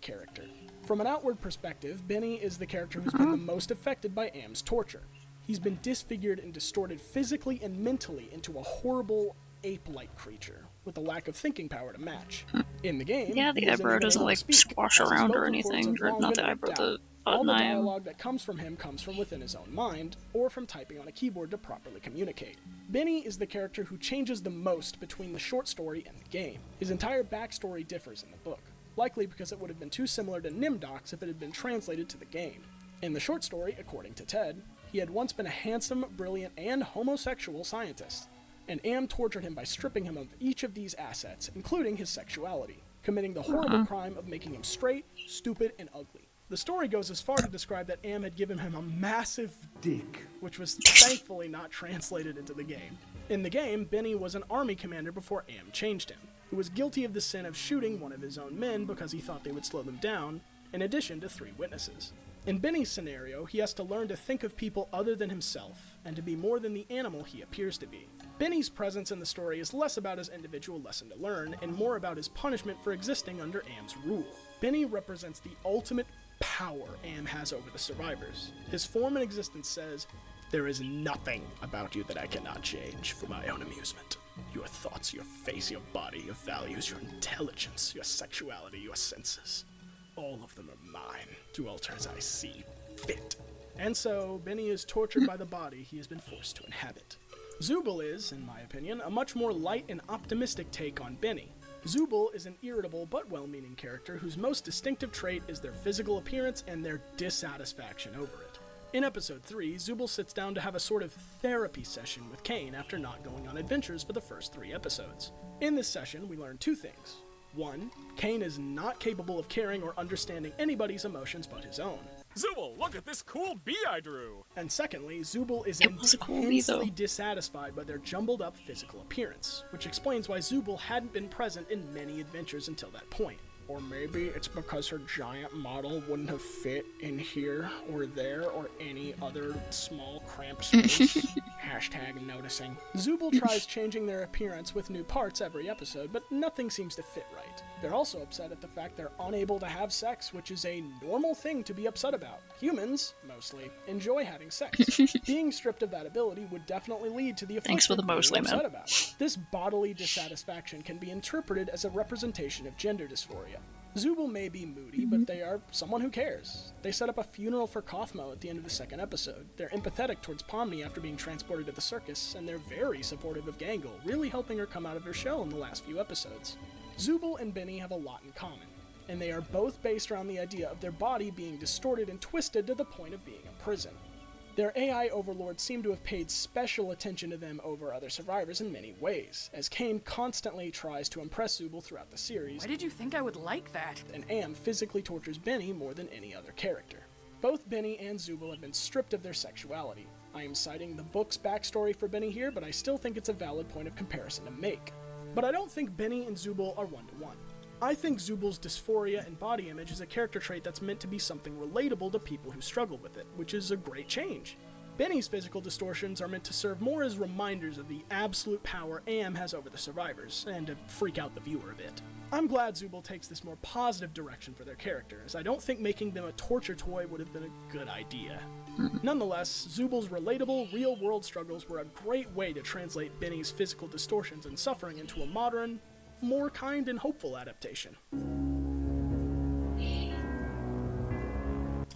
I: character. From an outward perspective, Benny is the character who's been the most affected by Am's torture. He's been disfigured and distorted physically and mentally into a horrible ape-like creature, with a lack of thinking power to match. In the game,
A: Yeah, the
I: he isn't
A: eyebrow
I: even
A: doesn't
I: able to
A: like
I: speak,
A: squash
I: as his
A: around or
I: vocal cords
A: anything,
I: have
A: or
I: long
A: not
I: been
A: the eyebrow,
I: ripped
A: the
I: out. All the
A: button eye.
I: dialogue that comes from him comes from within his own mind, or from typing on a keyboard to properly communicate. Benny is the character who changes the most between the short story and the game. His entire backstory differs in the book, likely because it would have been too similar to Nimdocs if it had been translated to the game. In the short story, according to Ted, he had once been a handsome, brilliant, and homosexual scientist, and Am tortured him by stripping him of each of these assets, including his sexuality, committing the horrible crime of making him straight, stupid, and ugly. The story goes as far to describe that Am had given him a massive dick, which was thankfully not translated into the game. In the game, Benny was an army commander before Am changed him, who was guilty of the sin of shooting one of his own men because he thought they would slow them down, in addition to 3 witnesses. In Benny's scenario, he has to learn to think of people other than himself, and to be more than the animal he appears to be. Benny's presence in the story is less about his individual lesson to learn, and more about his punishment for existing under Am's rule. Benny represents the ultimate power Am has over the survivors. His form and existence says, "There is nothing about you that I cannot change for my own amusement. Your thoughts, your face, your body, your values, your intelligence, your sexuality, your senses. All of them are mine, to alter as I see fit." And so, Benny is tortured by the body he has been forced to inhabit. Zooble is, in my opinion, a much more light and optimistic take on Benny. Zooble is an irritable but well-meaning character whose most distinctive trait is their physical appearance and their dissatisfaction over it. In episode 3, Zooble sits down to have a sort of therapy session with Kane after not going on adventures for the first 3 episodes. In this session, we learn 2 things. 1, Kane is not capable of caring or understanding anybody's emotions but his own.
P: Zooble, look at this cool bee I drew!
I: And secondly, Zooble is
A: cool bee, though.
I: intensely dissatisfied by their jumbled up physical appearance, which explains why Zooble hadn't been present in many adventures until that point. Or maybe it's because her giant model wouldn't have fit in here or there or any other small cramped space. Hashtag noticing. Zooble tries changing their appearance with new parts every episode, but nothing seems to fit right. They're also upset at the fact they're unable to have sex, which is a normal thing to be upset about. Humans, mostly, enjoy having sex. Being stripped of that ability would definitely lead to the
A: Thanks for the mostly,
I: upset
A: man.
I: about. This bodily dissatisfaction can be interpreted as a representation of gender dysphoria. Zooble may be moody, but they are someone who cares. They set up a funeral for Kaufmo at the end of the 2nd episode. They're empathetic towards Pomni after being transported to the circus, and they're very supportive of Gangle, really helping her come out of her shell in the last few episodes. Zooble and Benny have a lot in common, and they are both based around the idea of their body being distorted and twisted to the point of being a prison. Their AI overlords seem to have paid special attention to them over other survivors in many ways, as Kane constantly tries to impress Zooble throughout the series.
L: Why did you think I would like that?
I: And Am physically tortures Benny more than any other character. Both Benny and Zooble have been stripped of their sexuality. I am citing the book's backstory for Benny here, but I still think it's a valid point of comparison to make. But I don't think Benny and Zooble are one-to-one. I think Zooble's dysphoria and body image is a character trait that's meant to be something relatable to people who struggle with it, which is a great change. Benny's physical distortions are meant to serve more as reminders of the absolute power Am has over the survivors, and to freak out the viewer a bit. I'm glad Zooble takes this more positive direction for their characters. I don't think making them a torture toy would have been a good idea. Nonetheless, Zooble's relatable, real-world struggles were a great way to translate Benny's physical distortions and suffering into a modern, more kind and hopeful adaptation.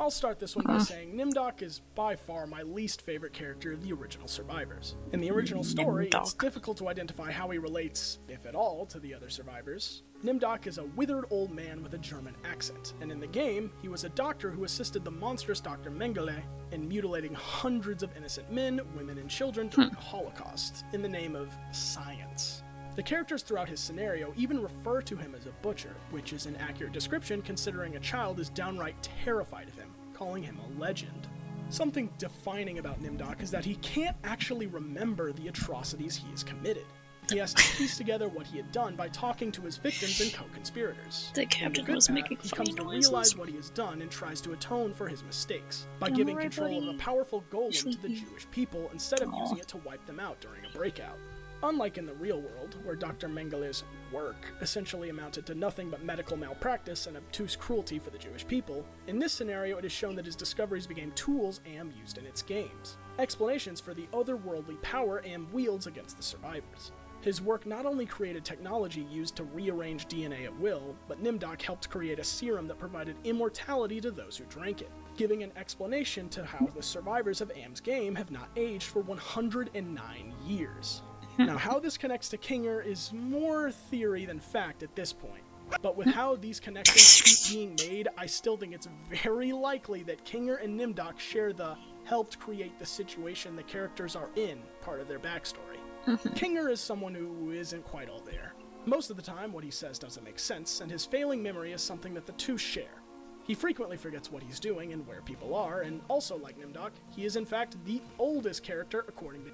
I: I'll start this one by saying Nimdok is by far my least favorite character of the original survivors. In the original story, it's difficult to identify how he relates, if at all, to the other survivors. Nimdok is a withered old man with a German accent, and in the game, he was a doctor who assisted the monstrous Dr. Mengele in mutilating hundreds of innocent men, women, and children during the Holocaust, in the name of science. The characters throughout his scenario even refer to him as a butcher, which is an accurate description considering a child is downright terrified of him, calling him a legend. Something defining about Nimdok is that he can't actually remember the atrocities he has committed. He has to piece together what he had done by talking to his victims and co-conspirators.
A: The captain was making
I: he
A: funny
I: comes to
A: noises.
I: realize what he has done and tries to atone for his mistakes by giving
A: Alright,
I: control
A: buddy.
I: of a powerful golem to the Jewish people instead of using it to wipe them out during a breakout. Unlike in the real world, where Dr. Mengele's work essentially amounted to nothing but medical malpractice and obtuse cruelty for the Jewish people, in this scenario it is shown that his discoveries became tools Am used in its games. Explanations for the otherworldly power Am wields against the survivors. His work not only created technology used to rearrange DNA at will, but Nimdok helped create a serum that provided immortality to those who drank it, giving an explanation to how the survivors of Am's game have not aged for 109 years. Now, how this connects to Kinger is more theory than fact at this point. But with how these connections keep being made, I still think it's very likely that Kinger and Nimdok share the helped create the situation the characters are in part of their backstory. Kinger is someone who isn't quite all there. Most of the time, what he says doesn't make sense, and his failing memory is something that the two share. He frequently forgets what he's doing and where people are, and also like Nimdok, he is in fact the oldest character according to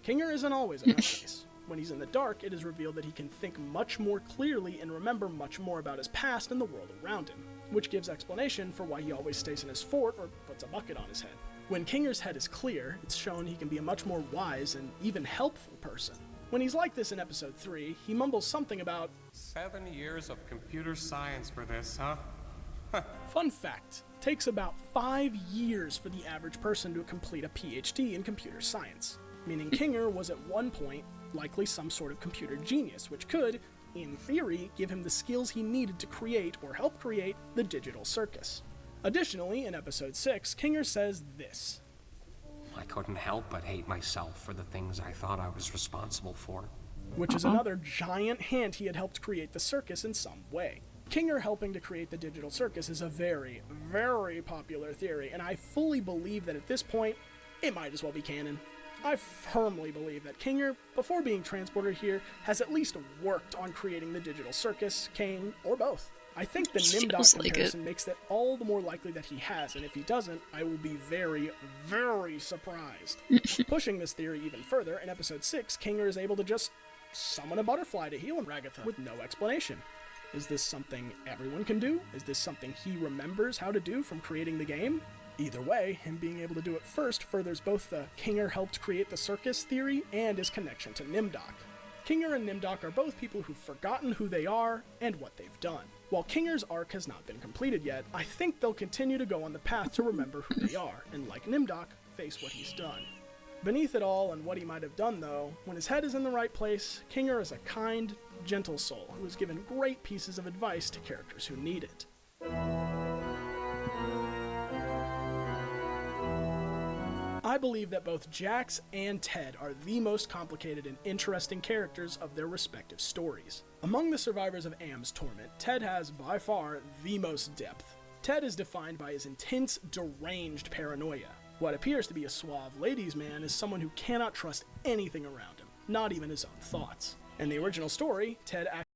I: Kinger isn't always a nutcase. When he's in the dark, it is revealed that he can think much more clearly and remember much more about his past and the world around him, which gives explanation for why he always stays in his fort or puts a bucket on his head. When Kinger's head is clear, it's shown he can be a much more wise and even helpful person. When he's like this in episode 3, he mumbles something about
Q: 7 years of computer science for this, huh?
I: Fun fact, takes about 5 years for the average person to complete a PhD in computer science, meaning Kinger was at one point likely some sort of computer genius, which could, in theory, give him the skills he needed to create or help create the digital circus. Additionally, in episode 6, Kinger says this.
Q: I couldn't help but hate myself for the things I thought I was responsible for.
I: Which is another giant hint he had helped create the circus in some way. Kinger helping to create the digital circus is a very, very popular theory, and I fully believe that at this point, it might as well be canon. I firmly believe that Kinger, before being transported here, has at least worked on creating the digital circus, Kane, or both. I think the Nimdok comparison makes that all the more likely that he has, and if he doesn't, I will be very, very surprised. Pushing this theory even further, in episode 6, Kinger is able to just summon a butterfly to heal Ragatha with no explanation. Is this something everyone can do? Is this something he remembers how to do from creating the game? Either way, him being able to do it first furthers both the Kinger helped create the circus theory and his connection to Nimdok. Kinger and Nimdok are both people who've forgotten who they are and what they've done. While Kinger's arc has not been completed yet, I think they'll continue to go on the path to remember who they are, and like Nimdok, face what he's done. Beneath it all and what he might have done though, when his head is in the right place, Kinger is a kind, gentle soul who has given great pieces of advice to characters who need it. I believe that both Jax and Ted are the most complicated and interesting characters of their respective stories. Among the survivors of Am's torment, Ted has, by far, the most depth. Ted is defined by his intense, deranged paranoia. What appears to be a suave ladies' man is someone who cannot trust anything around him, not even his own thoughts. In the original story, Ted